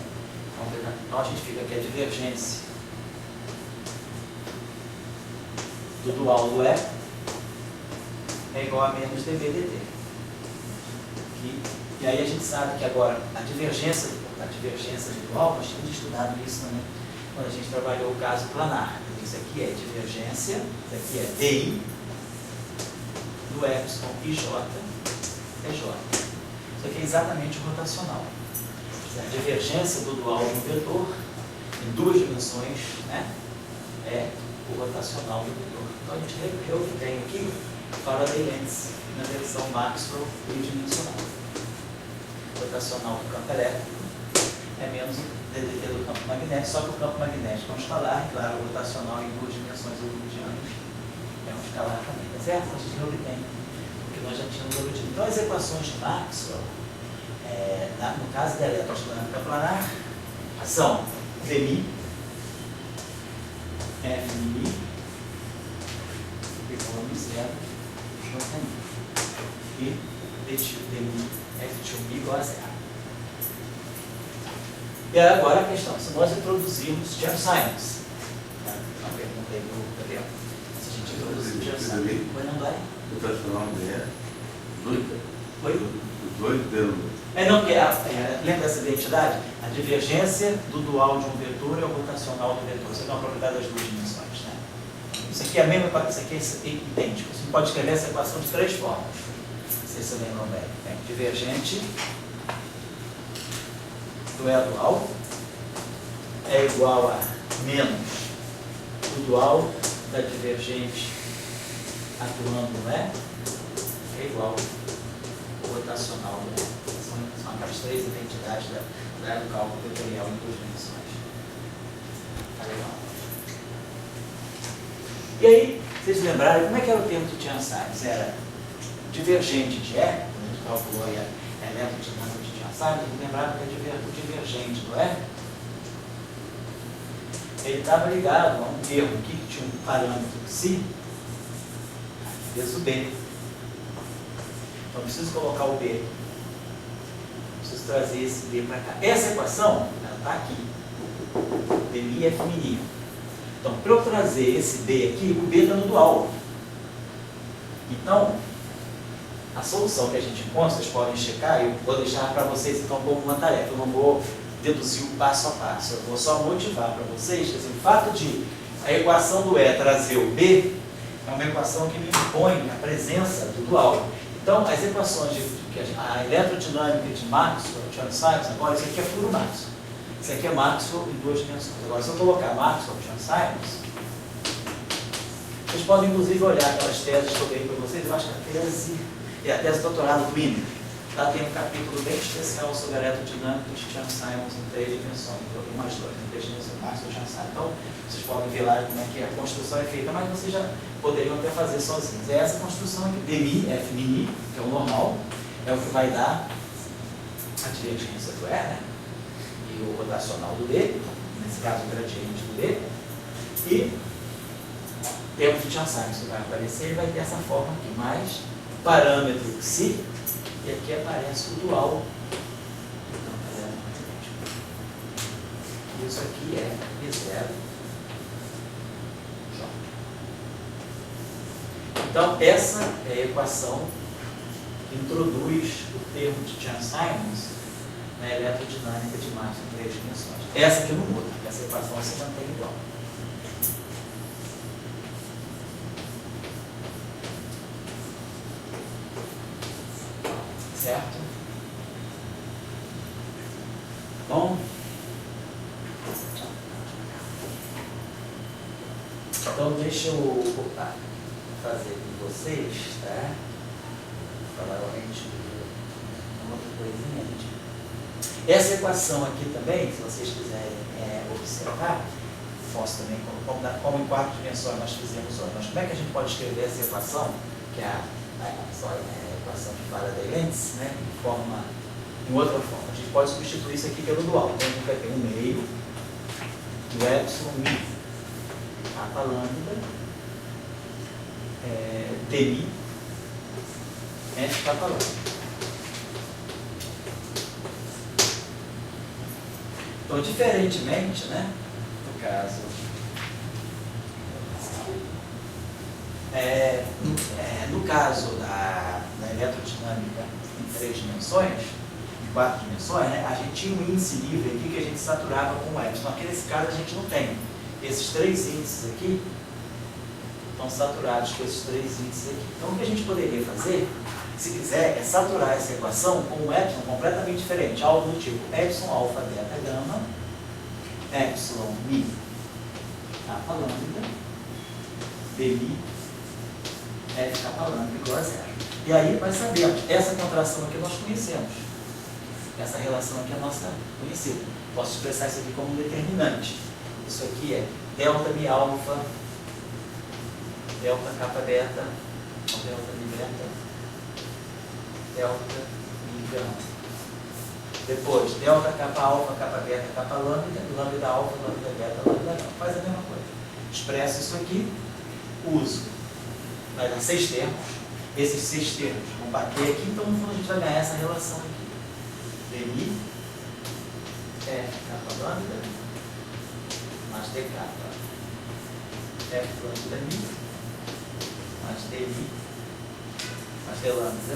Então a gente fica aqui a divergência do dual do E é igual a menos dB dt. E aí a gente sabe que agora a divergência do dual, nós tínhamos estudado isso também quando a gente trabalhou o caso planar. Isso aqui é divergência, isso aqui é DI do epsilon e J é J. Isso aqui é exatamente o rotacional. A divergência do dual de um vetor em 2 dimensões, né, é o rotacional do vetor. Então a gente tem aqui Faraday lens na versão Maxwell tridimensional. O rotacional do campo elétrico é menos o ddt do campo magnético, só que o campo magnético é um escalar, e claro, o rotacional em 2 dimensões euclidianas é um escalar também, tá certo? A gente reobtém o que nós já tínhamos obtido. Então as equações de Maxwell, no caso da eletrodinâmica planar, são dmi Fmi igual a zero Jmi e dmi F2 igual a zero. E agora a questão, se nós introduzirmos Chern-Simons, não perguntei do Gabriel, se a gente introduzir Chern-Simons, vai não vai? O rotacional é doido. Oi? Doido pelo... Não, porque lembra dessa identidade? A divergência do dual de um vetor é o rotacional do vetor. Isso aqui é uma propriedade das 2 dimensões, né? Isso aqui é a mesma equação, isso aqui é idêntico. Você pode escrever essa equação de 3 formas. Não sei se você lembra bem. Divergente do E dual é igual a menos o dual da divergente atuando no E é igual ao rotacional do E. São aquelas 3 identidades do cálculo vetorial em 2 dimensões. Tá legal? E aí, vocês lembraram, como é que era o termo do Chern-Simons? Era divergente de E, quando a gente calculou aí a eletrodinâmica de Chern-Simons, vocês lembraram que o divergente do E, ele estava ligado a um termo aqui que tinha um parâmetro psi vezes o B. Então, eu preciso colocar o B. Preciso trazer esse B para cá. Essa equação, ela está aqui. dmi é feminino. Então, para eu trazer esse B aqui, o B está no dual. Então, a solução que a gente encontra, vocês podem checar, eu vou deixar para vocês então como uma tarefa. Eu não vou deduzir o passo a passo. Eu vou só motivar para vocês, quer dizer, o fato de a equação do E trazer o B é uma equação que me impõe a presença do dual. Então, as equações a eletrodinâmica de Maxwell, Chern-Simons, agora isso aqui é puro Maxwell. Isso aqui é Maxwell em 2 dimensões. Agora, se eu colocar Maxwell, Chern-Simons, vocês podem inclusive olhar aquelas teses que eu dei para vocês. Eu acho que a tese é a tese de doutorado do Wiener. Lá tem um capítulo bem especial sobre a eletrodinâmica de Chern-Simons em 3 dimensões. Eu tenho mais 2, em 3 dimensões, Maxwell e Chern-Simons. Então, vocês podem ver lá como é que a construção é feita, mas vocês já poderiam até fazer sozinhos. É essa construção aqui, dmi, Fmi, que é o normal, é o que vai dar a divergência do E, né? E o rotacional do D, nesse caso o gradiente do D, e temos o Chern-Simons que vai aparecer e vai ter essa forma aqui, mais parâmetro psi, e aqui aparece o dual do campo eletromagnético. Isso aqui é E0 J. Então, essa é a equação introduz o termo de Chern-Simons na eletrodinâmica de massa em 3 dimensões. Essa aqui não muda, essa equação se mantém igual. Certo? Bom, então deixa eu fazer com vocês, tá? Falar realmente uma outra coisinha, gente. Essa equação aqui também, se vocês quiserem observar, posso também, como em 4 dimensões nós fizemos hoje, mas como é que a gente pode escrever essa equação, que é a equação de Faraday-Lentz, né, em outra forma? A gente pode substituir isso aqui pelo dual. Então a gente vai ter 1 meio do epsilon mi kappa lambda di f kappa lambda. Então, diferentemente, né, no caso, no caso da eletrodinâmica em 3 dimensões, em 4 dimensões, né, a gente tinha um índice livre aqui que a gente saturava com o epsilon. Aqui nesse caso a gente não tem. Esses 3 índices aqui estão saturados com esses 3 índices aqui. Então, o que a gente poderia fazer, se quiser, é saturar essa equação com um epsilon completamente diferente, algo do tipo epsilon alfa beta gama, epsilon mi kappa lambda, di f kappa lambda igual a 0. E aí vai saber, essa contração aqui nós conhecemos. Essa relação aqui é nossa conhecida. Posso expressar isso aqui como um determinante. Isso aqui é delta mi alfa, delta kappa beta, delta mi beta, delta mi gama. Depois, delta kappa alfa, kappa beta, kappa lambda, lambda alfa, lambda beta, lambda gama. Faz a mesma coisa. Expresso isso aqui, uso. Vai dar 6 termos. Esses 6 termos vão bater aqui, então no fundo a gente vai ganhar essa relação aqui. di f kappa lambda mais d kappa f lambda mi mais di mais d lambda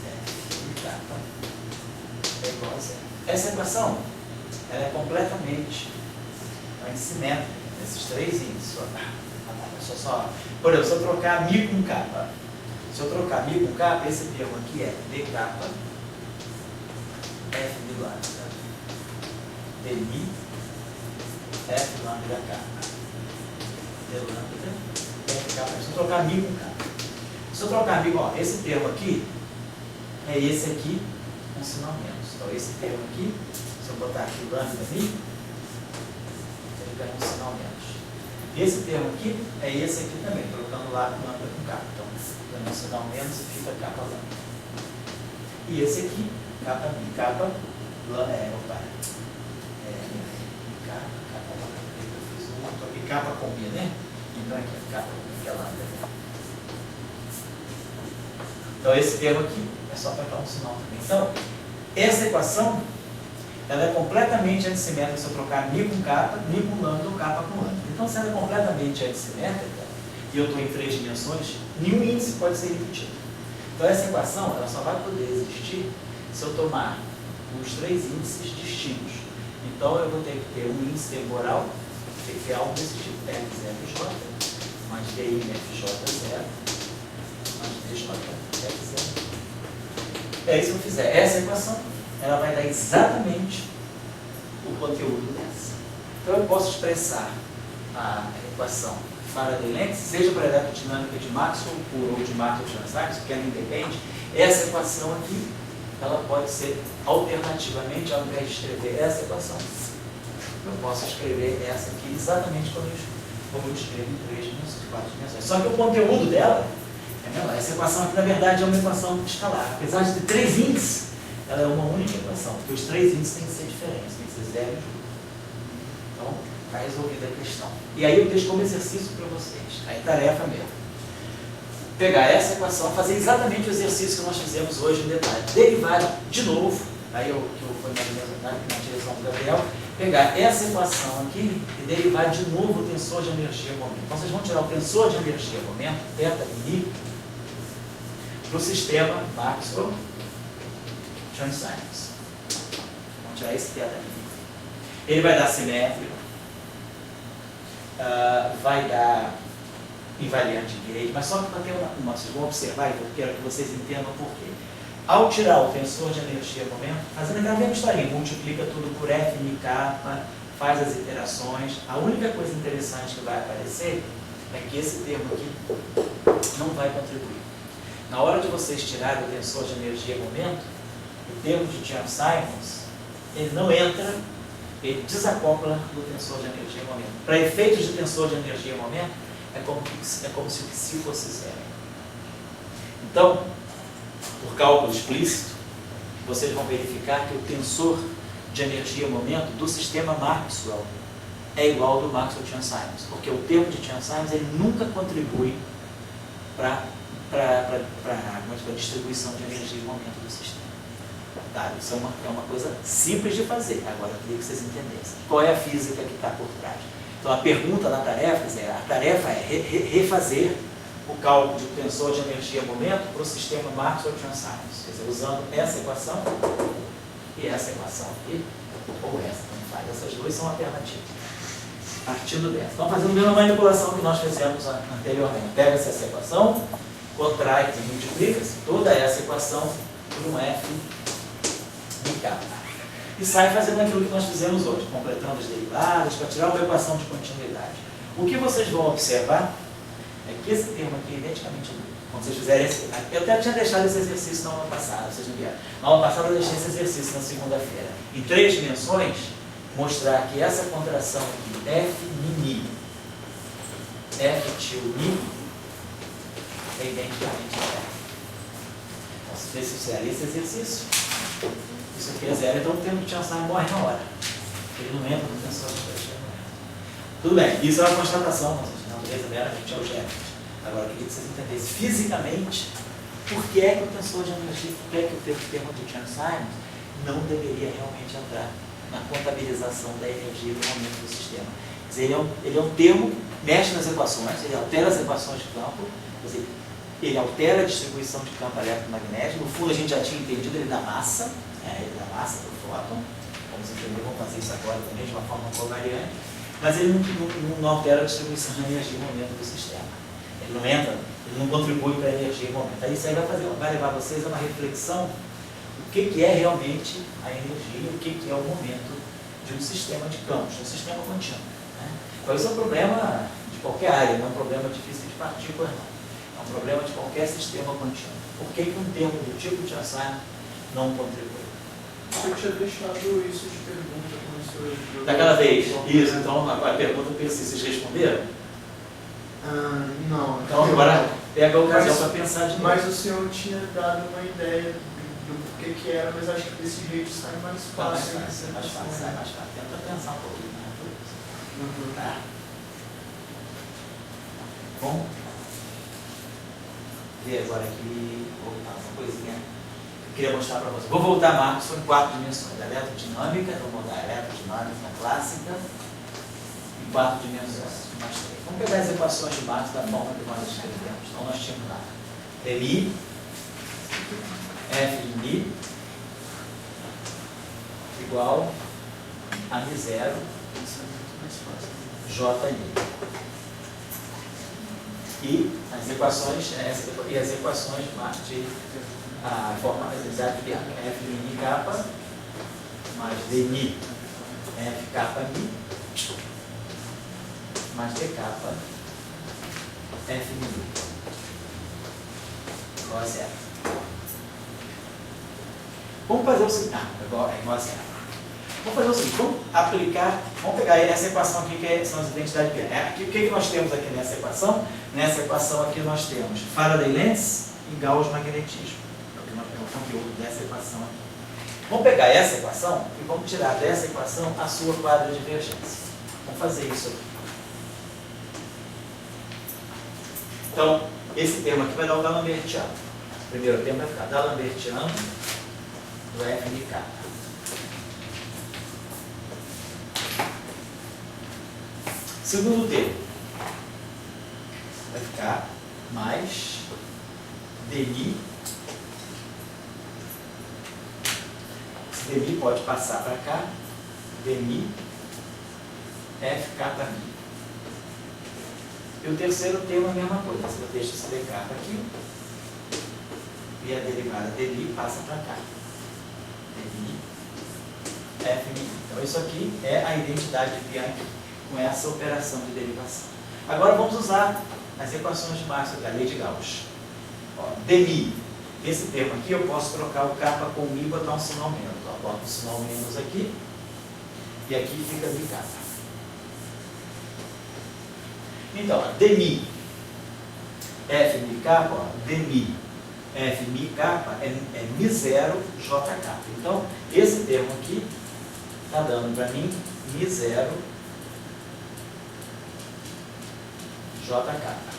f kappa é igual a 0. Essa equação ela é completamente simétrica nesses 3 índices. Por exemplo, se eu trocar mi com kappa, esse termo aqui é d kappa f de lambda di f lambda kappa d lambda f kappa. Se eu trocar mi com kappa, se eu trocar mi, ó, esse termo aqui é esse aqui com sinal menos. Então esse termo aqui, se eu botar aqui lambda mi, ele ganha um sinal menos. Esse termo aqui é esse aqui também, trocando lá com lambda com kappa. Então, ganha um sinal menos e fica kappa lambda. E esse aqui, kappa mi, kappa lambda, kappa lambda, eu fiz uma, estou aqui kappa com mi, né? Então aqui é kappa com mi, que é lambda. Então esse termo aqui é só para dar um sinal também. Então, essa equação ela é completamente antissimétrica se eu trocar mi com kappa, mi com lambda ou kappa com lambda. Então, se ela é completamente antissimétrica e eu estou em 3 dimensões, nenhum índice pode ser repetido. Então, essa equação ela só vai poder existir se eu tomar os 3 índices distintos. Então, eu vou ter que ter um índice temporal, que é algo desse tipo, F0J, mais DIFJ0, mais DJF0. E aí, se eu fizer essa equação, ela vai dar exatamente o conteúdo dessa. Então, eu posso expressar a equação Faraday-Lentz, seja para a eletrodinâmica de Maxwell puro ou de Maxwell-Chern-Simons, porque ela independe. Essa equação aqui, ela pode ser alternativamente, ao invés de escrever essa equação, eu posso escrever essa aqui exatamente como eu escrevo em 3 dimensões, 4 dimensões. Só que o conteúdo dela é menor. Essa equação aqui, na verdade, é uma equação escalar. Apesar de ter 3 índices, ela é uma única equação, porque os 3 índices têm que ser diferentes, tem que ser 0 e 1. Então, está resolvida a questão. E aí eu deixo como exercício para vocês. Aí tarefa mesmo. Pegar essa equação, fazer exatamente o exercício que nós fizemos hoje em detalhe. Derivar de novo, aí eu fui na direção do Gabriel, pegar essa equação aqui e derivar de novo o tensor de energia e momento. Então vocês vão tirar o tensor de energia e momento, θ e mi, para o sistema Maxwell-Chern-Simons. Vamos tirar esse termo daqui. Ele vai dar simétrico, vai dar invariante gauge, mas só que para ter uma, vocês vão observar, e eu quero que vocês entendam por quê. Ao tirar o tensor de energia e momento, fazendo aquela mesma historinha, multiplica tudo por F, N, K, faz as iterações, a única coisa interessante que vai aparecer é que esse termo aqui não vai contribuir. Na hora de vocês tirarem o tensor de energia e momento, o termo de Chern-Simons, ele não entra, ele desacopla do tensor de energia e momento. Para efeitos de tensor de energia e momento, é como se o psi fosse zero. Então, por cálculo explícito, vocês vão verificar que o tensor de energia e momento do sistema Maxwell é igual ao do Maxwell-Chern-Simons, porque o termo de Chern-Simons ele nunca contribui para a distribuição de energia e momento do sistema. Tá? Isso é uma coisa simples de fazer. Agora eu queria que vocês entendessem. Qual é a física que está por trás? Então a pergunta da tarefa é refazer o cálculo de tensor de energia e momento para o sistema Maxwell-Chern-Simons. Quer dizer, usando essa equação e essa equação aqui, ou essa, não faz. Essas duas são alternativas. Partindo dessa. Então, fazendo a mesma manipulação que nós fizemos anteriormente. Pega-se essa equação, contrai e multiplica-se toda essa equação por um F de K. E sai fazendo aquilo que nós fizemos hoje, completando as derivadas para tirar uma equação de continuidade. O que vocês vão observar é que esse termo aqui é identicamente, quando vocês fizerem esse... Eu até tinha deixado esse exercício na aula passada, vocês não vieram. Na aula passada eu deixei esse exercício na segunda-feira. Em 3 dimensões, mostrar que essa contração aqui, F mini, F tio mi, é identicamente zero. Então, se vocês fizerem esse exercício, isso aqui é zero, então o termo de Chern-Simons morre na hora. Ele não entra no tensor de energia. Tudo bem, isso é uma constatação, na natureza meramente algébrica. Agora, eu queria que vocês entendessem fisicamente por que é que o tensor de energia, por que é que o termo de Chern-Simons não deveria realmente entrar na contabilização da energia e do momento do sistema. Quer dizer, ele é um termo que mexe nas equações, ele altera as equações de campo, quer dizer, ele altera a distribuição de campo eletromagnético. No fundo, a gente já tinha entendido, ele dá massa, ele dá massa para o fóton, como vocês entenderam, vamos fazer isso agora também de uma forma covariante, mas ele não altera a distribuição de energia e momento do sistema. Ele não entra, ele não contribui para a energia e momento. Aí isso aí vai levar vocês a uma reflexão o que é realmente a energia, o que é o momento de um sistema de campos, de um sistema contínuo. Né? Então, esse é um problema de qualquer área, não é um problema de física de partículas, não. É um problema de qualquer sistema contínuo. Por que um termo do tipo de Chern-Simons não contribui? Você tinha deixado isso de pergunta quando o senhor... Daquela vez? Isso, então a pergunta precisa, vocês responderam? Não. Então agora pega a ocasião para pensar de novo. Mas o senhor tinha dado uma ideia do porquê que era, mas acho que desse jeito sai mais fácil. Sai mais fácil. Tenta pensar um pouquinho mais por isso. Tá? Vamos ver agora aqui, voltar uma coisinha que eu queria mostrar para vocês. Vou voltar a Maxwell em 4 dimensões. Eletrodinâmica, vou mudar a eletrodinâmica clássica em 4 dimensões. Mais 3. Vamos pegar as equações de Maxwell da forma que nós escrevemos. Então nós tínhamos lá Mi, F de Mi igual a Mi0 J Mi. E as equações de a forma exata de F Mi kappa mais D Mi F kappa Mi mais D kappa F Mi igual a zero. Vamos fazer o seguinte, igual a zero. Vamos fazer o seguinte, vamos pegar essa equação aqui que são as identidades binárias. O que nós temos aqui nessa equação? Nessa equação aqui nós temos Faraday-Lenz e Gauss-magnetismo. É o que nós temos o conteúdo dessa equação aqui. Vamos pegar essa equação e vamos tirar dessa equação a sua quadra de divergência. Vamos fazer isso aqui. Então, esse termo aqui vai dar o D'Alembertiano. O primeiro termo vai ficar D'Alembertiano do F de K. Segundo termo vai ficar mais DI dmi pode passar para cá, dmi, f capa mi. E o terceiro termo é a mesma coisa, você deixa esse d capa aqui, e a derivada dmi passa para cá, dmi, f mi. Então isso aqui é a identidade de Bianchi com essa operação de derivação. Agora vamos usar as equações de Maxwell, a lei de Gauss. Ó, dmi, esse termo aqui eu posso trocar o capa com mi e botar um sinal menos. Ó, boto um sinal menos aqui e aqui fica mi capa. Então, ó, dmi f mi capa, ó, dmi f mi capa é mi zero j capa. Então, esse termo aqui está dando para mim mi zero j capa.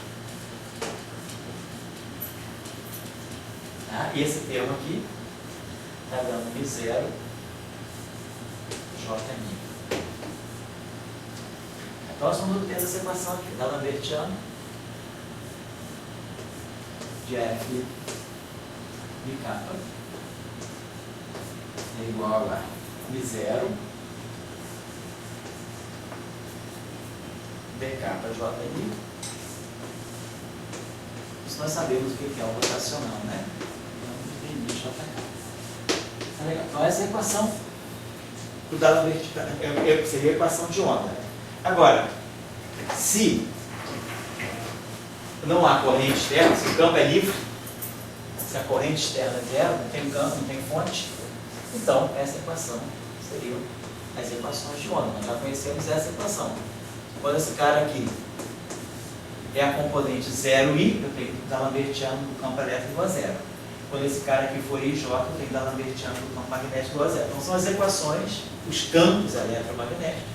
Tá? E esse termo aqui está dando mi zero j mi. Então nós vamos obter essa equação aqui, da Lambertiano de f mi capa é igual a mi zero d capa j mi. Isso nós sabemos o que é o rotacional, né? Então essa é a equação do dado vertical, seria a equação de onda. Agora, se não há corrente externa, se o campo é livre, se a corrente externa é zero, não tem campo, não tem fonte, então essa equação seria as equações de onda. Nós já conhecemos essa equação. Quando esse cara aqui é a componente 0i, eu tenho que dar Lambertiano do campo elétrico igual a zero. Quando esse cara aqui for IJ, eu tenho que dar Lambertiano do campo magnético igual a zero. Então são as equações, os campos eletromagnéticos,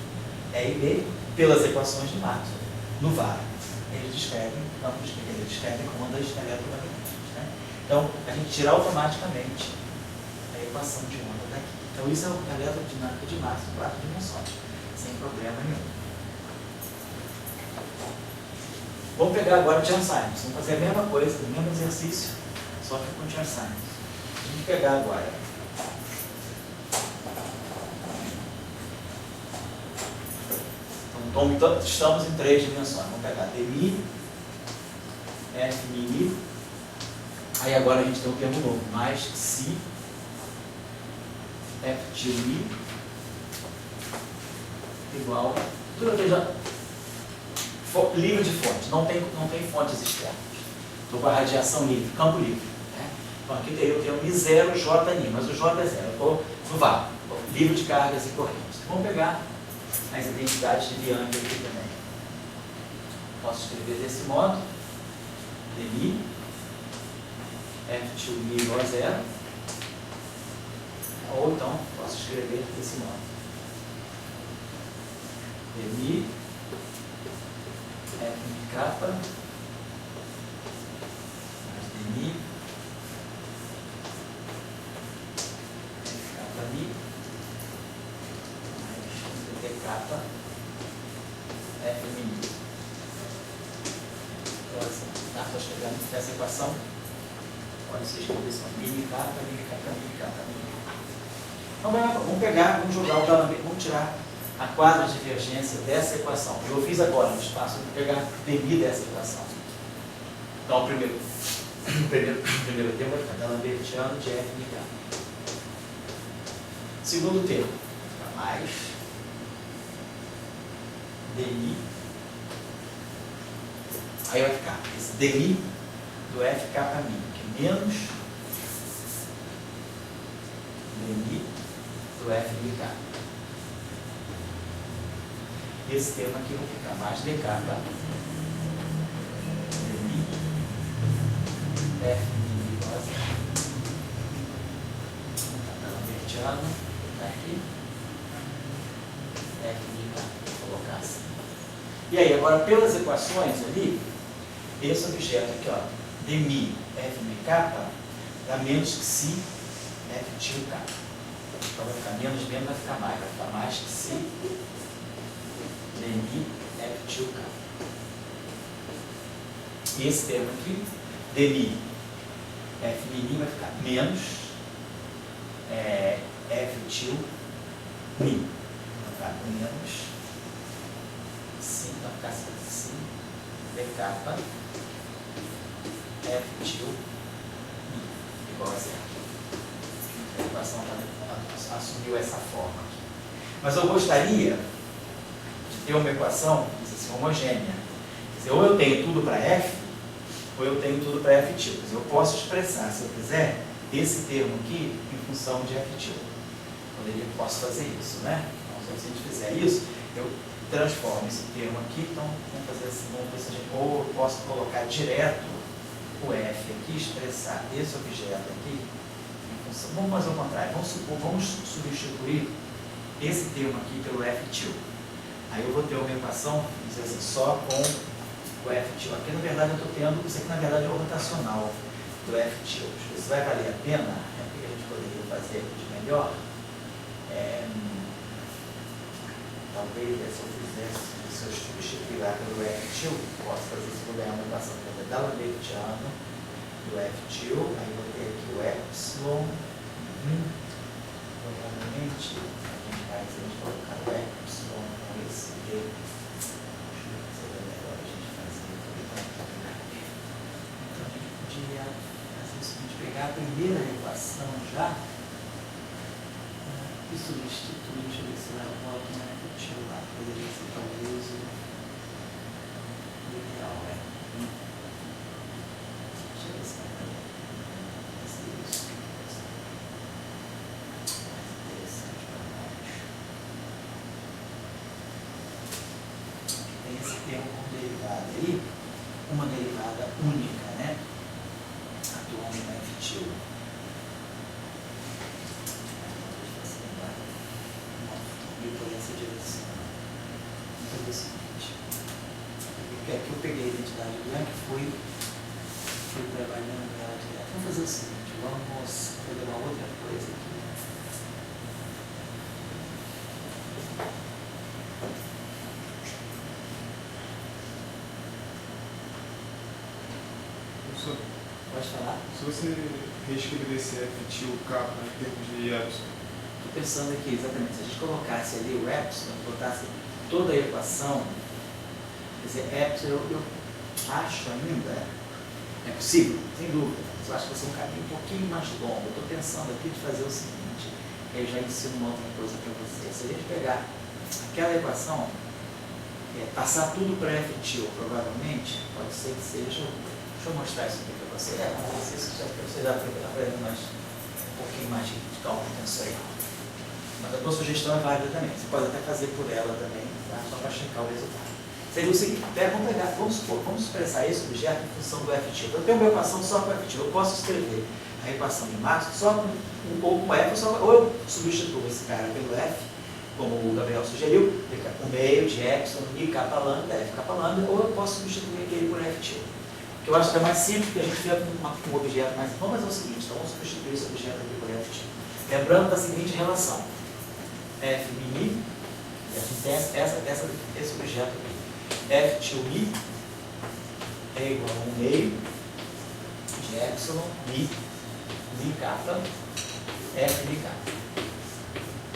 E e B, pelas equações de Maxwell, no VAR. Eles descrevem campos, eles descrevem ondas eletromagnéticas. Né? Então, a gente tira automaticamente a equação de onda daqui. Então, isso é a eletrodinâmica de Maxwell, 4 dimensões, sem problema nenhum. Vamos pegar agora o Chern-Simons. Vamos fazer a mesma coisa, o mesmo exercício, só que com Chern-Simons. Vamos pegar agora. Então, estamos em 3 dimensões. Vamos pegar dmi, f mi. Aí agora a gente tem um termo novo, mais si, f tio mi, igual a... Tudo veja, livre de fonte, não tem fontes externas. Estou com a radiação livre, campo livre. Né? Então aqui eu tenho mi zero j ni, mas o j é zero. Eu estou no vácuo, livre de cargas e correntes. Vamos pegar as identidades de Bianchi aqui também. Posso escrever desse modo, dmi, f tio mi igual a zero. Ou então, posso escrever desse modo, dmi, f mi capa, mais dmi, f capa mi, mais dt capa, f mi. Então assim, estou chegando nessa equação, pode ser escrever só mini capa, mini capa, mini capa, mini capa. Então vamos pegar, vamos jogar o D'Alembert, vamos tirar a quadra de divergência dessa equação. Eu fiz agora no espaço, vou pegar dmi dessa equação. Então, o primeiro termo vai ficar D'Alembertiano de f mi capa. Segundo termo, vai ficar mais dmi. Aí vai ficar esse dmi do f capa mi, que é menos dmi do f mi capa. Esse termo aqui vai ficar mais d capa dmi f mi igual a zero. D'Alembertiano, está aqui, f mi capa, vou colocar assim. E aí, agora pelas equações ali, esse objeto aqui, ó, dmi f mi capa, dá menos que si f tio capa. Então vai ficar menos, vai ficar mais que si dmi f tio capa. E esse termo aqui, dmi f mi vai ficar menos F til Mi. Vou colocar menos 5, vai ficar assim, B capa F til Mi igual a zero. A equação assumiu essa forma aqui. Mas eu gostaria de ter uma equação assim, homogênea. Quer dizer, ou eu tenho tudo para F, ou eu tenho tudo para F til. Quer dizer, eu posso expressar, se eu quiser, esse termo aqui em função de F til. Eu posso fazer isso, né? Então, se a gente fizer isso, eu transformo esse termo aqui. Então, vamos fazer assim, vamos ver se a gente, ou eu posso colocar direto o F aqui, expressar esse objeto aqui em função. Vamos fazer o contrário. Vamos substituir esse termo aqui pelo F til. Aí eu vou ter uma equação, dizer assim, só com o F til. Aqui, na verdade, eu estou tendo, isso aqui, na verdade, é o rotacional do F til. Isso vai valer a pena? O que a gente poderia fazer de melhor? Talvez, se eu fizesse, se eu substituir lá pelo F til, posso fazer isso, vou ganhar uma equação que é Dall'Orbettiano do F til, aí vou ter aqui o epsilon, provavelmente, a gente colocar o epsilon com esse D, acho que seria melhor a gente fazer então a gente podia fazer o seguinte, pegar a primeira equação já e substituir, deixa eu ver se ela volta no F til lá, poderia ser talvez o ideal, deixa eu ver se vai fazer isso mais interessante para nós. Tem esse termo como derivada aí, uma derivada única, né? Atuando no F til. Por essa direção. Vamos fazer o seguinte. Aqui eu peguei a identidade blanca e fui trabalhando ela direto. Vamos fazer o seguinte, vamos fazer uma outra coisa aqui. Professor, Pode falar? se você reescrever esse F til K em termos de epsilon, Estou pensando aqui, exatamente, se a gente colocasse ali o epsilon, botasse toda a equação, quer dizer, epsilon eu acho ainda, é possível, sem dúvida, mas eu acho que vai ser um caminho um pouquinho mais longo. Eu estou pensando aqui de fazer o seguinte, eu já ensino uma outra coisa para vocês. Se a gente pegar aquela equação, passar tudo para F til, provavelmente, pode ser que seja, deixa eu mostrar isso aqui para vocês, você já aprendeu mais um pouquinho mais de cálculo tensorial. Mas a tua sugestão é válida também. Você pode até fazer por ela também, tá? Só para checar o resultado. Seria o seguinte, vamos expressar esse objeto em função do F til. Eu tenho uma equação só com F til. Eu posso escrever a equação de Maxwell só com, ou com F, ou eu substituo esse cara pelo F, como o Gabriel sugeriu, o meio de epsilon e kappa lambda, F kappa lambda, ou eu posso substituir aquele por F til. Que eu acho que é mais simples, porque a gente tem um objeto mais... Vamos fazer o seguinte, então vamos substituir esse objeto aqui por F til. Lembrando da seguinte relação. F mi, a gente tem esse objeto aqui. F til mi é igual a 1 meio de epsilon mi kappa F mi kappa.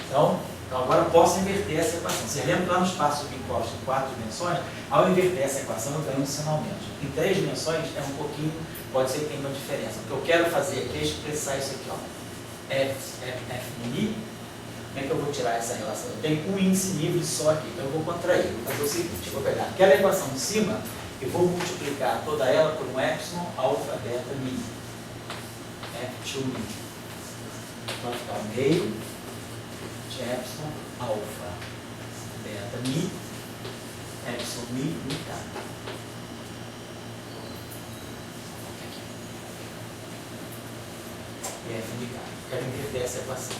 Então agora eu posso inverter essa equação. Você lembra que lá no espaço de impostos em 4 dimensões, ao inverter essa equação eu ganho um sinalmente. Em 3 dimensões é um pouquinho, pode ser que tenha uma diferença. O que eu quero fazer aqui é expressar isso aqui, ó. F mi. Como é que eu vou tirar essa relação? Eu tenho um índice livre só aqui, então eu vou contrair. Vou fazer o seguinte, eu vou pegar aquela equação de cima e vou multiplicar toda ela por um epsilon, alfa, beta, mi. F til mi. Vai ficar o meio de epsilon, alfa, beta, mi, epsilon, mi, kappa. E F mi kappa. Quero inverter essa equação.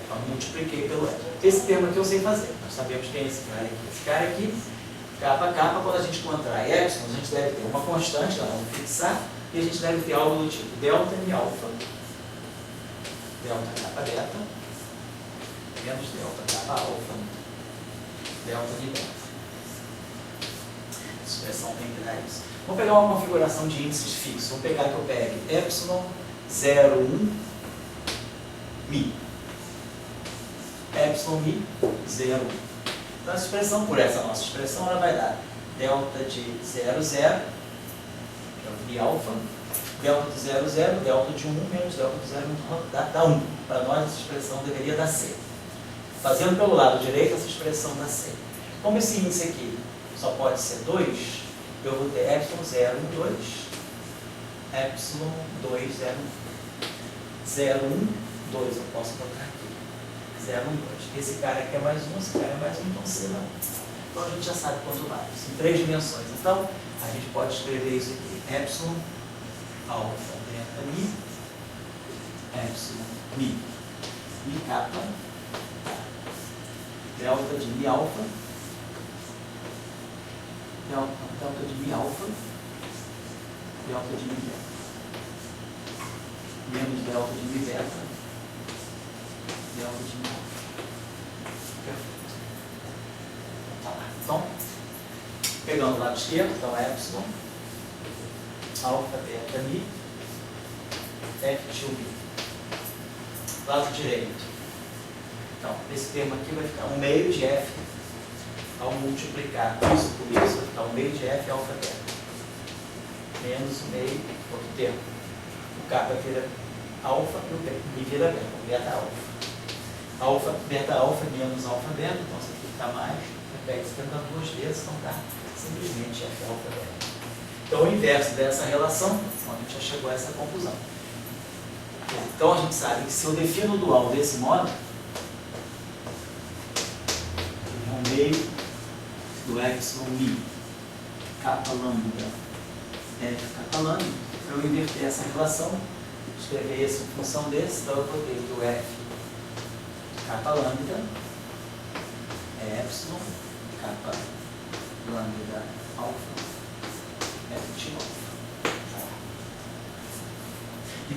Então, multipliquei pelo F. Esse termo aqui eu sei fazer. Nós sabemos quem é esse cara aqui. Esse cara aqui, kappa, kappa, quando a gente contrai epsilon, a gente deve ter uma constante, nós vamos fixar, e a gente deve ter algo do tipo delta mi alfa. Delta kappa beta, menos delta kappa alfa, delta mi beta. A expressão tem que dar isso. Vamos pegar uma configuração de índices fixos. Vamos pegar que eu pegue epsilon 0, 1, mi. epsilon mi 0. Então essa expressão, por essa nossa expressão, ela vai dar delta de 0, 0, que é o mi alfa, delta de 0, 0, delta de 1 menos delta de 0 dá 1. Para nós essa expressão deveria dar C. Fazendo pelo lado direito, essa expressão dá C. Como esse índice aqui só pode ser 2, eu vou ter epsilon 0, 1, 2, epsilon 2, 0, 1. 0, 1, 2, eu posso botar aqui. 0, 1, 2. Esse cara aqui é mais 1, esse cara é mais 1, então C não. Então a gente já sabe quanto vale. Em 3 dimensões. Então, a gente pode escrever isso aqui. Epsilon alfa beta mi, epsilon mi, mi kappa, delta de mi alfa, delta de mi alfa, delta de mi beta, menos delta de mi beta, delta de mi alfa. Perfeito. Tá lá. Então, pegando o lado esquerdo, então epsilon alfa beta mi f2 mi. Lado direito. Então, esse termo aqui vai ficar 1 meio de f ao multiplicar isso por isso, vai ficar 1 meio de f alfa beta. Menos 1 meio, outro termo. O kappa vira alfa e o mi vira beta, beta alfa. Alfa, beta alfa menos alfa beta, então isso aqui está mais, repete 72 vezes, então está simplesmente f alfa beta. Então, o inverso dessa relação, a gente já chegou a essa conclusão. Então, a gente sabe que se eu defino o dual desse modo, é 1 meio do epsilon mi kappa lambda f kappa lambda, para eu inverter essa relação, escrever isso em função desse, então eu vou ter que o f kappa lambda é epsilon kappa lambda alfa f de alfa. Em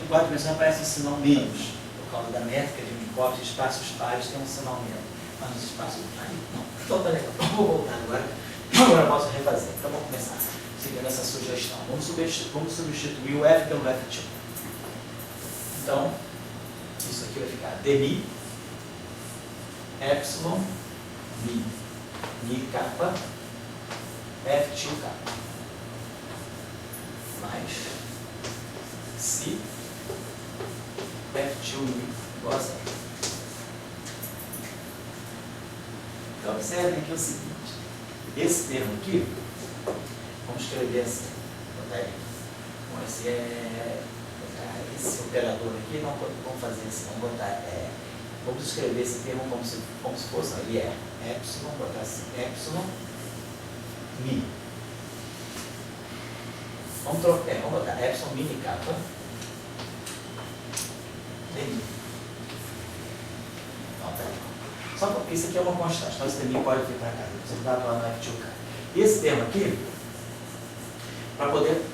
4 dimensões aparece um sinal menos, por causa da métrica de Minkowski, espaços pares tem um sinal menos. Mas nos espaços pares, não. Então tá legal. Vou voltar agora. Agora eu posso refazer. Então vamos começar seguindo essa sugestão. Vamos substituir o f pelo f2. Então, isso aqui vai ficar dmi epsilon mi kappa f2 kappa mais se f2 mi igual a 0. Então, observem aqui o seguinte. Esse termo aqui, vamos escrever assim. Bom, esse operador aqui, não vamos fazer assim, vamos botar, vamos escrever esse termo como se fosse, ele é epsilon, botar assim, epsilon mi. Vamos botar epsilon mi kappa dmi. Então, tá. Só porque isso aqui é uma constante, então esse dmi pode vir para cá, você dá lá no f2k. E esse termo aqui, para poder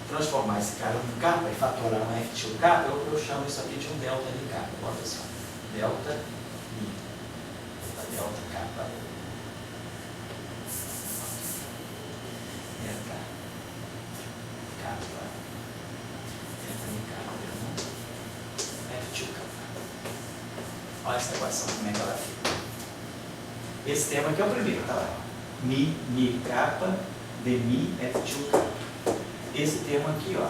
transformar esse cara em kappa e fatorar uma f2k, eu chamo isso aqui de um delta de kappa. Bota assim, delta mi, delta kappa, delta kappa, delta mi kappa, f2k. Olha essa equação, como é que ela fica. Esse termo aqui é o primeiro, tá lá. Mi kappa, dmi, f2k. Esse termo aqui, ó,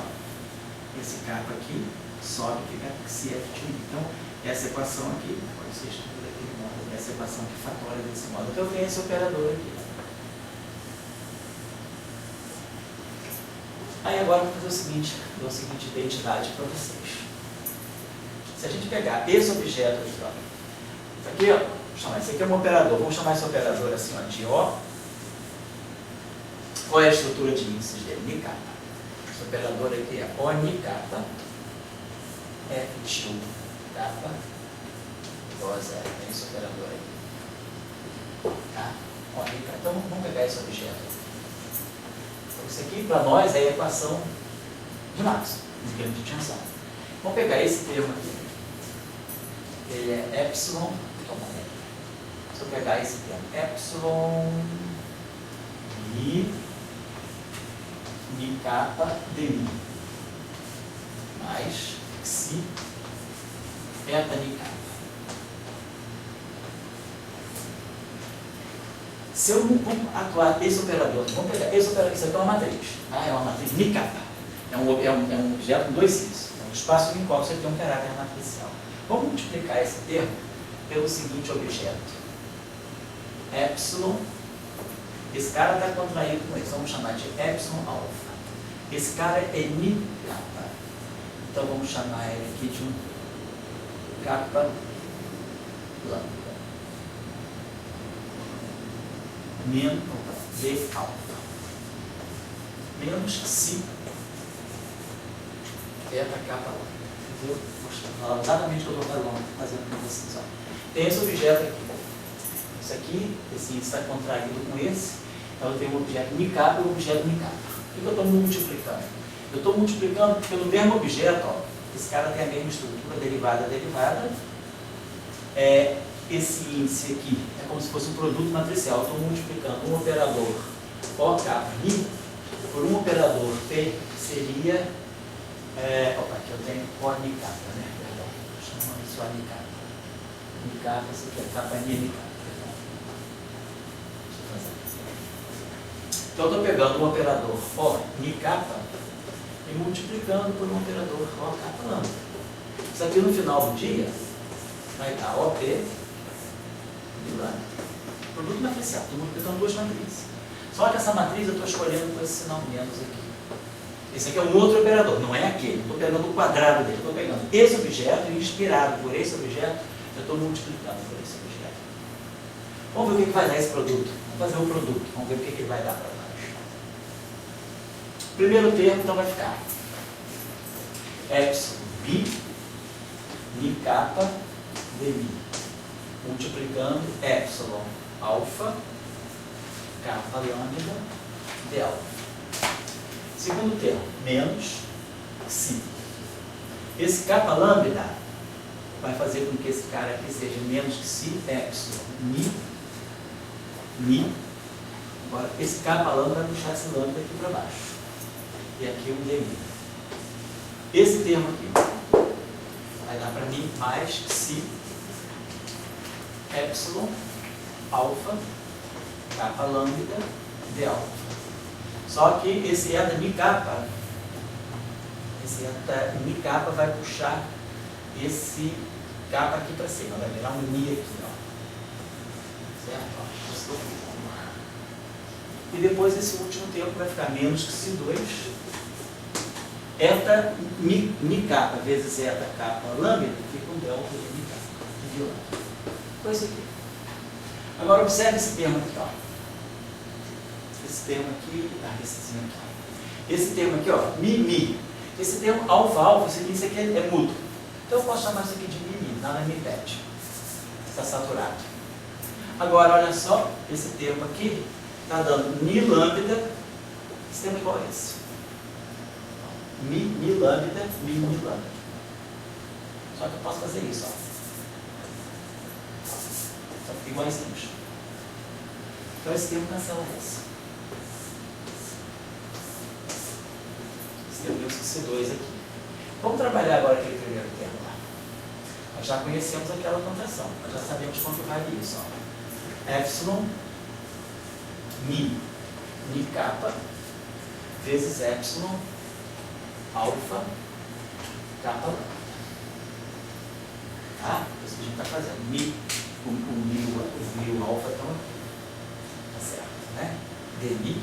esse kappa aqui, sobe e fica CF2. Então, essa equação aqui, pode ser escrita daquele modo, essa equação que fatora desse modo. Então, eu tenho esse operador aqui. Aí, agora, eu vou fazer o seguinte, dou a seguinte identidade para vocês. Se a gente pegar esse objeto aqui, ó, isso aqui, ó, vou chamar esse aqui é um operador, vamos chamar esse operador assim, ó, de O. Qual é a estrutura de índices dele? Ni kappa. Esse operador aqui é O ni kappa, F2 kappa, igual a 0. Tem esse operador aqui. Tá? O ni kappa. Então, vamos pegar esse objeto. Então, isso aqui, para nós, é a equação de Maxwell, que a gente tinha usado. Vamos pegar esse termo aqui. Ele é epsilon. Se eu pegar esse termo, epsilon mi kappa dmi mais xi beta mi kappa Se eu vou atuar esse operador, vamos pegar esse operador, isso aqui é uma matriz, tá? É uma matriz Nicapa, é um objeto com dois Cis, é um espaço em qual você tem um caráter matricial. Vamos multiplicar esse termo pelo seguinte objeto, epsilon, esse cara está contraído com isso, vamos chamar de epsilon alfa. Esse cara é Nicapa, então vamos chamar ele aqui de um capa lambda. Menos de alfa. Menos si beta capa lambda. Entendeu? Vou falar exatamente o que eu estou fazendo com vocês. Ó. Tem esse objeto aqui. Isso aqui, esse está contraído com esse. Então eu tenho um objeto Nicapa e um objeto Nicapa. O que eu estou multiplicando? Eu estou multiplicando pelo mesmo objeto. Ó. Esse cara tem a mesma estrutura, derivada. Esse índice aqui é como se fosse um produto matricial. Eu estou multiplicando um operador O capa I por um operador P, que seria. Aqui eu tenho O Nicapa, né? Perdão, chamando isso O Nicapa. Nicapa, isso aqui é capa Nicapa, perdão. Deixa eu fazer isso. Então eu estou pegando um operador O Nicapa e multiplicando por um operador O capa lambda. Isso aqui no final do dia vai dar OP. Produto matricial, estou multiplicando duas matrizes. Só que essa matriz eu estou escolhendo com esse sinal menos aqui. Esse aqui é um outro operador, não é aquele. Estou pegando o quadrado dele, estou pegando esse objeto e inspirado por esse objeto, eu estou multiplicando por esse objeto. Vamos ver o que vai dar esse produto. Vamos fazer o produto, vamos ver o que ele vai dar para nós. Primeiro termo, então, vai ficar epsilon bi, Nicapa, dmi. Multiplicando epsilon alfa, capa lambda, delta. Segundo termo, menos si. Esse capa lambda vai fazer com que esse cara aqui seja menos que si, epsilon, mi. Agora, esse capa lambda vai puxar esse lambda aqui para baixo. E aqui um dmi. Esse termo aqui vai dar para mim mais si, epsilon, alfa, capa lambda, delta. Só que esse eta Nicapa, vai puxar esse capa aqui para cima, vai virar um Mi aqui, ó. Certo? E depois esse último termo vai ficar menos que C2, eta Nicapa vezes eta capa lambda, fica um delta de Nicapa, de lambda. Coisa aqui. Agora observe esse termo aqui, ó. Esse termo aqui, essezinho aqui. Esse termo aqui, ó, mi. Esse termo alfa, isso aqui é mútuo. Então eu posso chamar isso aqui de mi, nada me impede. Está saturado. Agora, olha só, esse termo aqui está dando mi lambda, esse termo é igual a esse. Mi lambda, mi lambda. Só que eu posso fazer isso, ó. Só fica iguaizinhos. Então esse termo cancela esse. Esse termo deu C2 aqui. Vamos trabalhar agora aquele primeiro termo lá. Nós já conhecemos aquela notação. Nós já sabemos quanto vale isso. Ó. Epsilon mi capa vezes epsilon alfa capa lambda. Tá? Isso que a gente está fazendo. O mi e o alfa estão aqui. Tá certo, né? Dmi,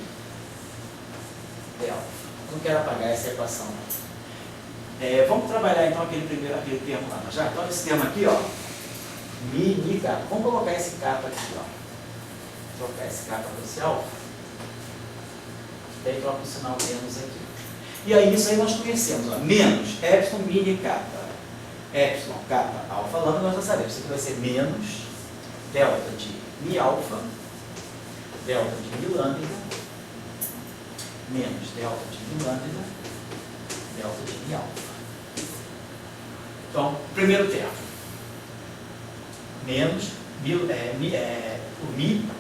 de alfa. Não quero apagar essa equação. Vamos trabalhar então aquele termo lá. Então esse termo aqui, ó. Mi capa. Vamos colocar esse capa aqui, ó. Trocar esse capa para esse alfa. Daí troca o sinal menos aqui. E aí isso aí nós conhecemos, ó. Menos epsilon mi capa. Epsilon, capa, alfa, lambda, nós já sabemos. Isso aqui vai ser menos delta de mi alfa, delta de mi lambda, menos delta de mi lambda, delta de mi alfa. Então, primeiro termo. Menos, o mi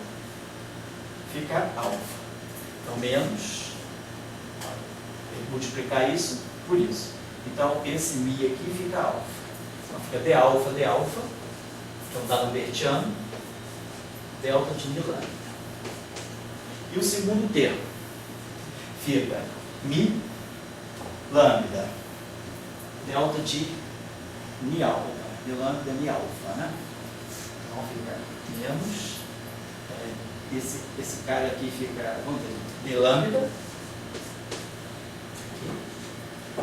fica alfa. Então, menos, multiplicar isso por isso. Então, esse mi aqui fica alfa. Então, fica d alfa, que é um dado bertiano, delta de mi lambda. E o segundo termo fica Mi lambda delta de Mi alfa. Mi lambda Mi alfa, né? Então fica menos. Esse cara aqui fica, vamos dizer, D lambda.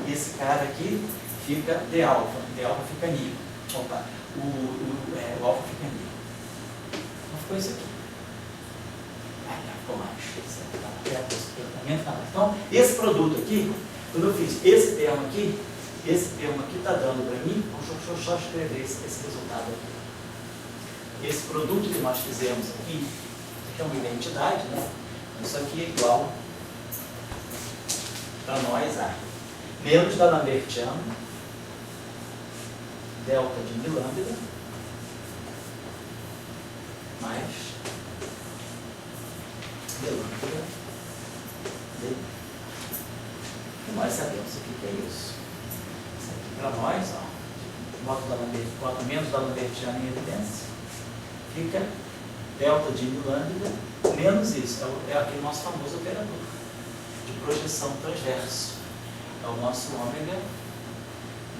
E esse cara aqui fica D alfa. D alfa fica Ni. Opa, o alfa fica Ni. Então ficou isso aqui. Ficou mais. Então, esse produto aqui, quando eu fiz esse termo aqui está dando para mim, deixa eu só escrever esse resultado aqui. Esse produto que nós fizemos aqui, que é uma identidade, né? Isso aqui é igual para nós a menos da Lambertiano, delta de Mi lambda, mais D lambda D. E nós sabemos o que é isso. Isso aqui para nós, bota menos da Lambertiano em evidência, fica delta de Mi lambda menos isso. É aquele nosso famoso operador de projeção transverso. É o nosso ômega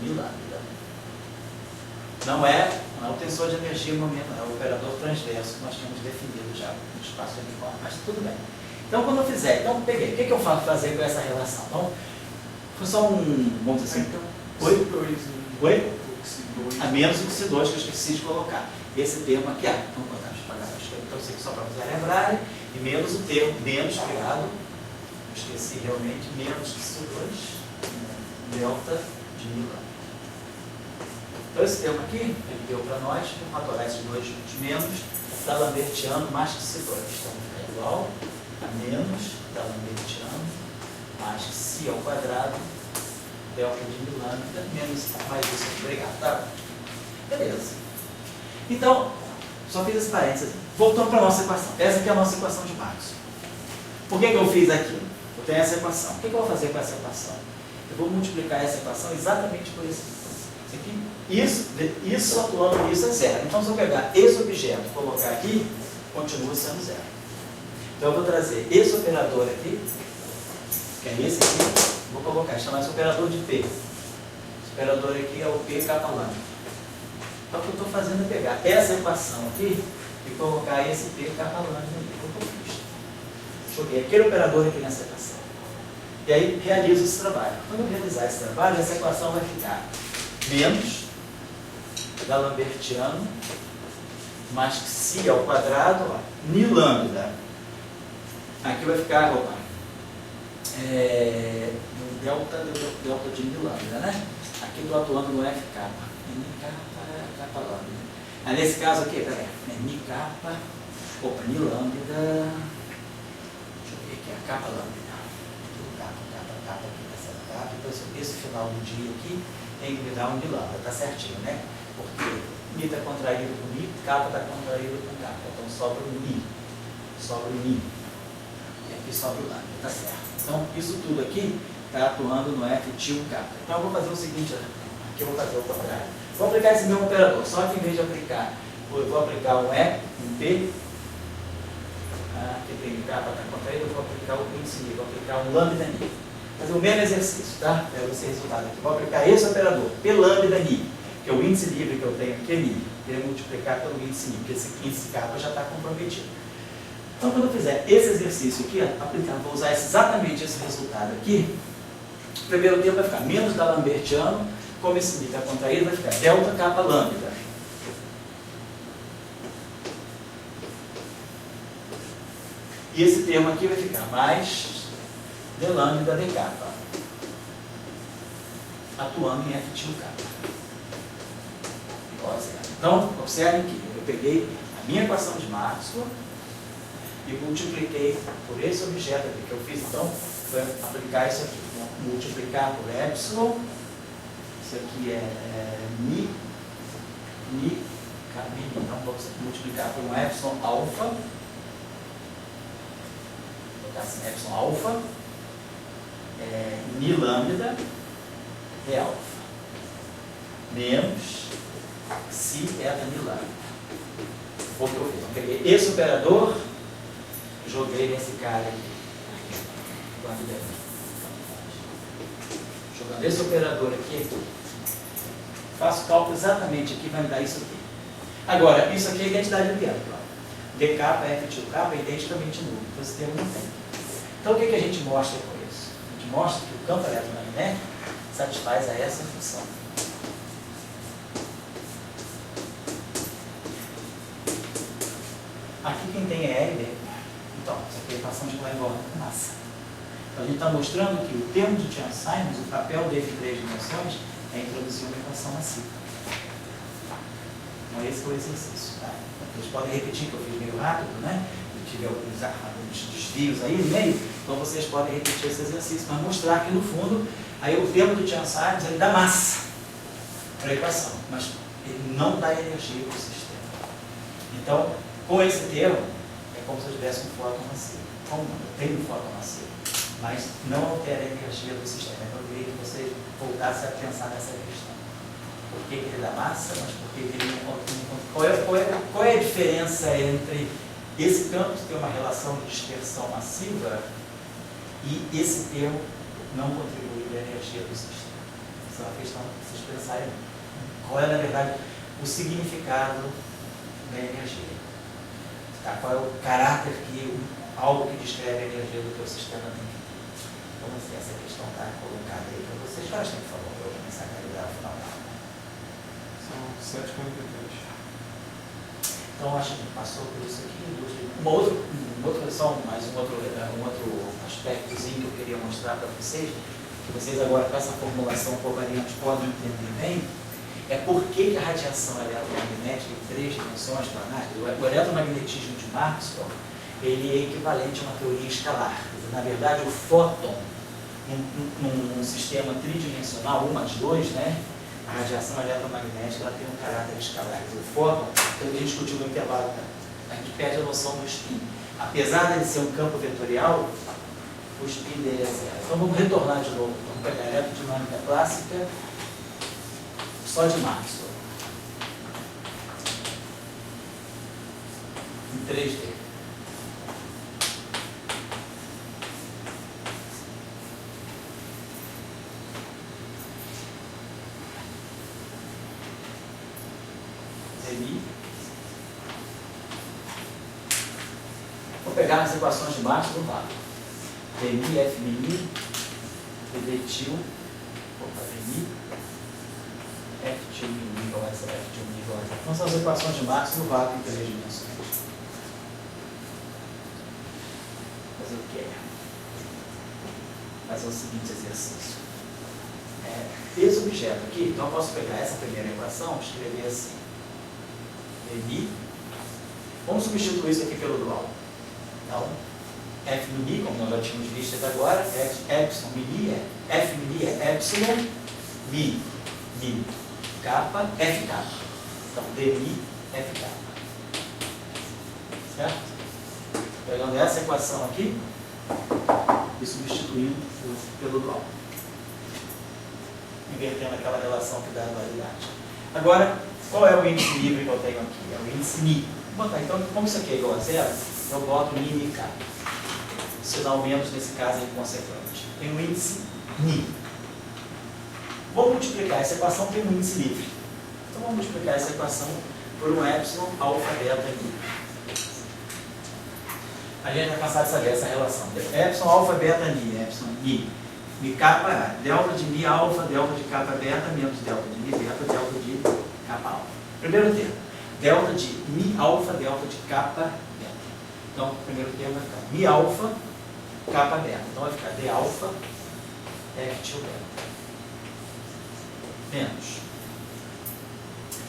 Mi lambda. Não é o tensor de energia no momento, é o operador transverso que nós tínhamos definido já no espaço uniforme, mas tudo bem. Então, quando eu fizer, peguei, o que eu faço fazer com essa relação? Então, foi só vamos dizer assim, oi? A menos o C2 que eu esqueci de colocar. Esse termo aqui, então, então isso aqui só para vocês lembrarem, e menos o termo, menos, obrigado, esqueci realmente, menos C2, delta de Mi lambda. Então, esse termo aqui, ele deu para nós, vou fatorar esses dois juntos, menos da Lambertiano mais que C2. Então, fica igual a menos da Lambertiano mais que C ao quadrado, delta de Mi lambda, menos mais isso aqui. Obrigado, tá? Beleza. Então, só fiz esse parênteses. Voltando para a nossa equação. Essa aqui é a nossa equação de Maxwell. Por que eu fiz aquilo? Eu tenho essa equação. O que eu vou fazer com essa equação? Eu vou multiplicar essa equação exatamente por esse aqui. Isso atuando nisso é zero. Então, se eu pegar esse objeto e colocar aqui, continua sendo zero. Então, eu vou trazer esse operador aqui, que é esse aqui, vou colocar, chamar esse operador de P. Esse operador aqui é o P capa lambda. Então, o que eu estou fazendo é pegar essa equação aqui e colocar esse P capa lambda aqui. Joguei aquele operador aqui nessa equação. E aí, realizo esse trabalho. Quando eu realizar esse trabalho, essa equação vai ficar menos da Lambertiano mais que C ao quadrado, Mi lambda. Aqui vai ficar, delta de Mi lambda, né? Aqui estou atuando no F capa. Mi capa lambda. Aí nesse caso aqui, peraí, Mi capa, Mi lambda. Deixa eu ver aqui, a capa lambda. Capa aqui, essa capa. Então esse final do dia aqui tem que me dar um Mi lambda, tá certinho, né? Porque Mi está contraído com Mi, capa está contraído com capa. Então sobra o Mi. E aqui sobra o lambda, tá certo. Então isso tudo aqui está atuando no F til capa. Então eu vou fazer o seguinte, aqui eu vou fazer o contrário. Vou aplicar esse mesmo operador, só que em vez de aplicar, eu vou aplicar um E, um P, aqui tem capa está contraído, eu vou aplicar o índice Mi, vou aplicar um lambda Ni. Fazer o mesmo exercício, tá? Pega esse resultado aqui. Vou aplicar esse operador, P lambda Ni, que é o índice livre que eu tenho aqui é Ni. Eu vou multiplicar pelo índice Ni, porque esse índice capa já está comprometido. Então, quando eu fizer esse exercício aqui, vou usar exatamente esse resultado aqui. O primeiro termo vai ficar menos da Lambertiano, como esse Mi está contraído, vai ficar delta capa lambda. E esse termo aqui vai ficar mais D lambda D capa, atuando em F til capa. Igual a zero. Então, observem que eu peguei a minha equação de Maxwell e multipliquei por esse objeto aqui que eu fiz. Então, foi aplicar isso aqui. Multiplicar por epsilon. Isso aqui é Mi. Então, vamos multiplicar por um epsilon alfa. Vou botar assim, epsilon alfa. Mi lambda é alfa. Menos Si eta Mi lambda. Foi o que eu fiz. Eu peguei esse operador joguei nesse cara aqui. Jogando esse operador aqui, faço o cálculo exatamente aqui, vai me dar isso aqui. Agora, isso aqui é identidade abierta. DK, F de K é identicamente nulo. Então, esse termo não tem. Então, o que a gente mostra com isso? A gente mostra que o campo eletromagnético satisfaz a essa função. Aqui quem tem é L, então, essa aqui é a equação de Klein-Bordner com massa. Então, a gente está mostrando que o termo de Chern-Simons, o papel dele em 3 dimensões, é introduzir uma equação massiva. Então, esse foi o exercício. Tá? Vocês podem repetir, que eu fiz meio rápido, né? Eu tive alguns desvios aí no meio, então vocês podem repetir esse exercício, mas mostrar que, no fundo, aí o termo do Chern-Simons, ele dá massa para a equação, mas ele não dá energia para o sistema. Então, com esse termo, é como se eu tivesse um fóton massivo. Como eu tenho um fóton massivo, mas não altera a energia do sistema. Então, eu queria que vocês voltassem a pensar nessa questão. Por que ele dá massa, mas por que ele não altera? Qual é a diferença entre esse campo que tem uma relação de dispersão massiva e esse termo não contribuir à energia do sistema? Essa é uma questão que vocês pensarem. Qual é, na verdade, o significado da energia? Tá? Qual é o caráter que algo que descreve a energia do teu sistema tem que ter? Então, assim, essa questão está colocada aí para vocês. Eu acho que por favor, eu vou começar a calibrar o final da aula. São 7h43. Então, acho que a gente passou por isso aqui. Mais um outro aspectozinho que eu queria mostrar para vocês, que vocês agora com essa formulação covariante podem entender bem, é por que a radiação eletromagnética em 3 dimensões planárias, o eletromagnetismo de Maxwell, ele é equivalente a uma teoria escalar. Na verdade, o fóton, num sistema tridimensional, 1 mais 2, né? A radiação eletromagnética ela tem um caráter escalar. O fóton, que a gente discutiu no intervalo, a gente perde a noção do spin. Apesar dele ser um campo vetorial, o spin dele é zero. Então vamos retornar de novo. Vamos pegar a eletrodinâmica clássica só de Maxwell. Em 3D. Vou pegar as equações de Maxwell do lado. Dmi, F mini, Dtil, Dmi, F de mini igual a essa, F de mini igual a essa. Então são as equações de Maxwell no vácuo em 3 dimensões. Fazer o quê? Fazer o seguinte exercício. Esse objeto aqui, então eu posso pegar essa primeira equação e escrever assim. Dmi. Vamos substituir isso aqui pelo dual. Então, F mini, como nós já tínhamos visto até agora, epsilon mini F mini é epsilon mi kappa F kappa. Então, dmi F kappa. Certo? Pegando essa equação aqui e substituindo pelo dual. Invertendo aquela relação que dá a dualidade. Agora, qual é o índice livre que eu tenho aqui? É o índice mi. Vou botar, então, como isso aqui é igual a zero, eu boto mi e k. Sinal menos, nesse caso, é inconsequente. Tem o índice mi. Vou multiplicar. Essa equação tem um índice livre. Então, vamos multiplicar essa equação por um epsilon alfa beta mi. A gente vai passar a saber essa relação. Epsilon alfa beta mi, epsilon mi kappa, delta de mi alfa, delta de kappa beta, menos delta de mi beta, delta de kappa alfa. Primeiro termo, delta de mi alfa, delta de kappa beta. Então, o primeiro termo vai ficar mi alfa, kappa beta. Então, vai ficar d alfa, f til beta. Menos.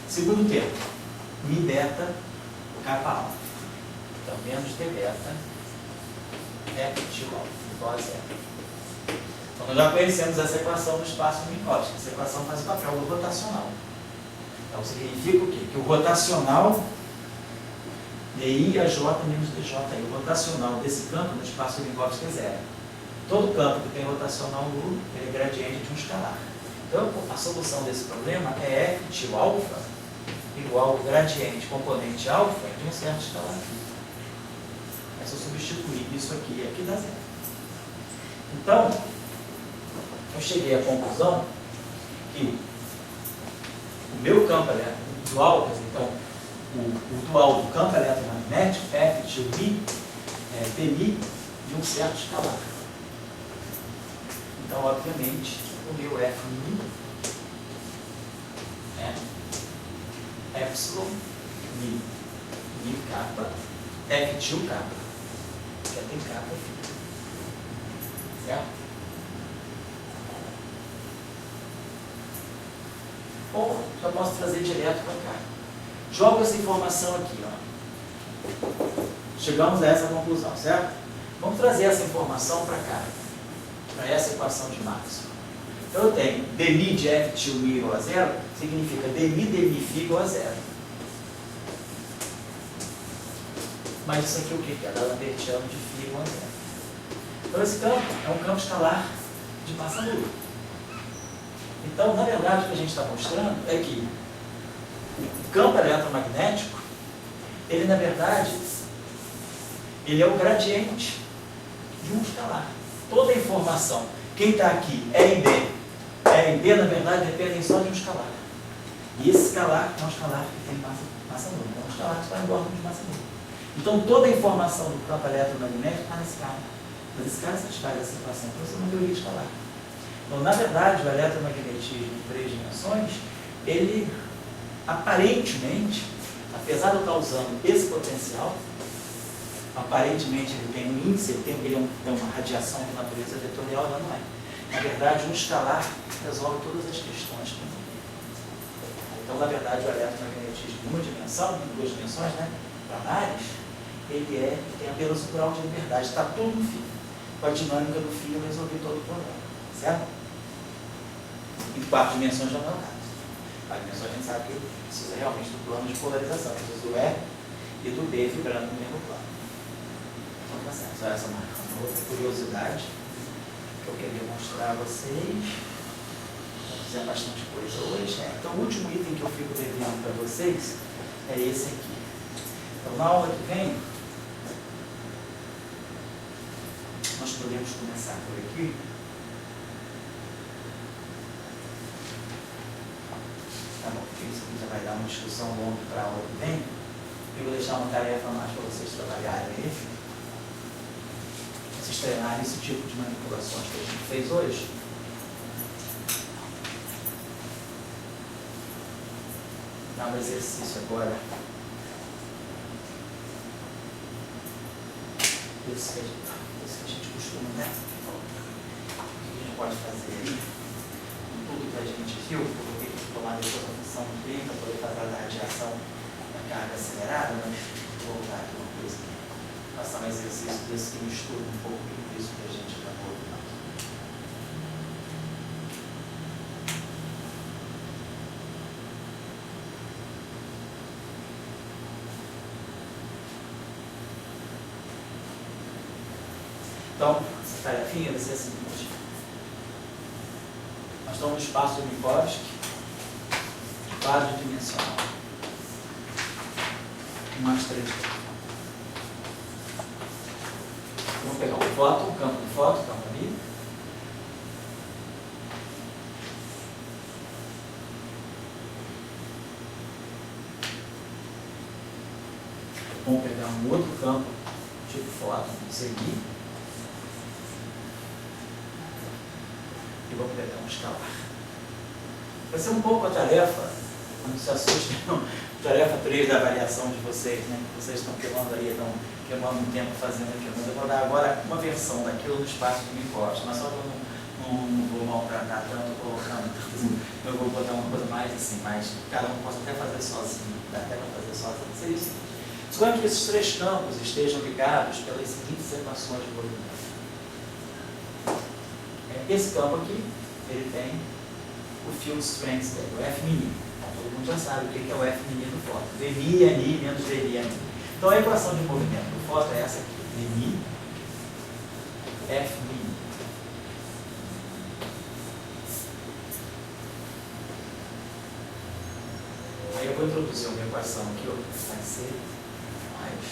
Segundo termo, mi beta, kappa alfa. Então, menos d beta, f til alfa, igual a zero. Então, nós já conhecemos essa equação do espaço Minkowski. Essa equação faz o papel do rotacional. Então, significa o quê? Que o rotacional dI a J menos dJ. E o rotacional desse campo no espaço Minkowski é zero. Todo campo que tem rotacional nulo, ele é gradiente de um escalar. Então, a solução desse problema é f til alfa igual ao gradiente componente alfa de um certo escalar. Se eu substituir isso aqui e aqui, dá zero. Então, eu cheguei à conclusão que o meu campo dual, quer dizer, então, o dual do campo eletromagnético, F tio I, é dmi de um certo escalar. Então, obviamente, o meu F é epsilon mi kappa, F tio kappa, que tem kappa aqui. Certo? Ou já posso trazer direto para cá. Jogo essa informação aqui, ó. Chegamos a essa conclusão, certo? Vamos trazer essa informação para cá, para essa equação de Maxwell. Então eu tenho dmi de F tio mi igual a zero, significa dmi φ igual a zero. Mas isso aqui o que é? Da Lambertiano de φ igual a zero. Então esse campo é um campo escalar de massa nula. Então, na verdade, o que a gente está mostrando é que o campo eletromagnético, ele na verdade, ele é o gradiente de um escalar. Toda a informação, quem está aqui, E e B, na verdade, dependem só de um escalar. E esse escalar é um escalar que tem massa nula. É um escalar que está em ordem de massa nula. Então, toda a informação do campo eletromagnético está nesse cara. Mas esse cara satisfaz essa equação. Então, você é uma teoria escalar. Então, na verdade, o eletromagnetismo em 3 dimensões, ele, aparentemente, apesar de eu estar usando esse potencial, aparentemente ele tem um índice, ele tem uma radiação de natureza vetorial, ela não é. Na verdade, um escalar resolve todas as questões. Então, na verdade, o eletromagnetismo em uma dimensão, em 2 dimensões, né, planares, ele tem apenas o grau de liberdade, está tudo no fio. Com a dinâmica do fio, eu resolvi todo o problema. Certo? Em 4 dimensões já não é o caso. Em 4 dimensões a gente sabe que precisa realmente do plano de polarização, precisa do E e do B vibrando no mesmo plano. Então tá certo, só essa uma outra curiosidade que eu queria mostrar a vocês. Fizemos bastante coisa hoje. Então o último item que eu fico devendo para vocês é esse aqui. Então na aula que vem, nós podemos começar por aqui. Tá bom, porque isso aqui já vai dar uma discussão longa para a aula que vem. Eu vou deixar uma tarefa mais para vocês trabalharem aí. Vocês treinarem esse tipo de manipulações que a gente fez hoje. Dá um exercício agora. Esse que a gente costuma, né? O que a gente pode fazer aí? Com tudo que a gente viu, eu vou ter que tomar depois a função do B para poder fazer a radiação da carga acelerada, mas vou voltar aqui uma coisa aqui. Passar um exercício desse que mistura um pouco tudo isso que a gente já falou. Então, essa tarefinha vai ser a seguinte. Nós estamos no espaço de Minkowski, quadridimensional. 1 mais 3. Vamos pegar o fóton, o campo do fóton, o campo ali. Vamos pegar um outro campo, tipo fóton, seguir. E vamos pegar um escalar. Vai ser um pouco a tarefa, não se assustem, não, tarefa 3 da avaliação de vocês, né? Vocês estão queimando aí, estão queimando um tempo fazendo aquilo. Mas eu vou dar agora uma versão daquilo no espaço de Minkowski, mas só que eu não vou maltratar tanto colocando. Eu vou botar uma coisa mais assim, mais cada um possa até fazer sozinho, dá até para fazer sozinho. Seria o seguinte: suponhamos que esses 3 campos estejam ligados pelas seguintes equações de movimento. Esse campo aqui, ele tem o field strength dele, o F mini. Todo mundo já sabe o que é o F mini do fóton. Dmi é ni menos dmi é ni. Então a equação de movimento do fóton é essa aqui. Dmi, F mini. Aí eu vou introduzir uma equação aqui, ó, que vai ser mais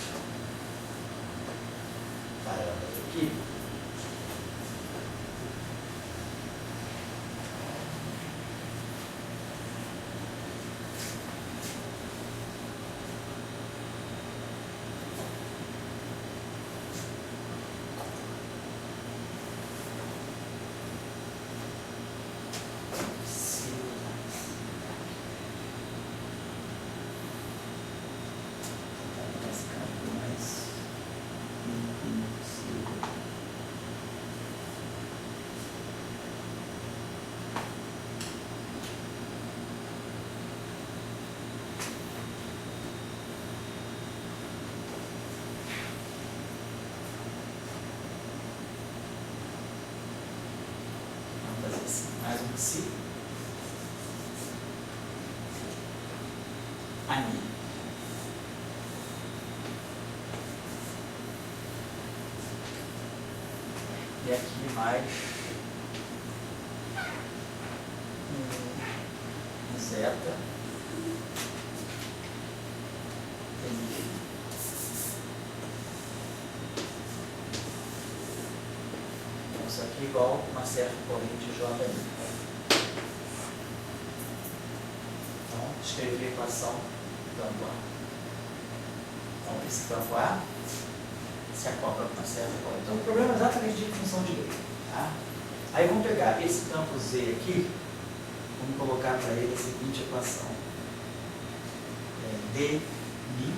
mais um psi. Ani. E aqui mais um zeta. Então, isso aqui é igual a uma certa corrente JI. Então, escrevi a equação do campo A. Então, esse campo A se acopla com uma certa corrente. Então, o problema é exatamente de função de lei. Tá? Aí, vamos pegar esse campo Z aqui, vamos colocar para ele a seguinte equação. D, Mi,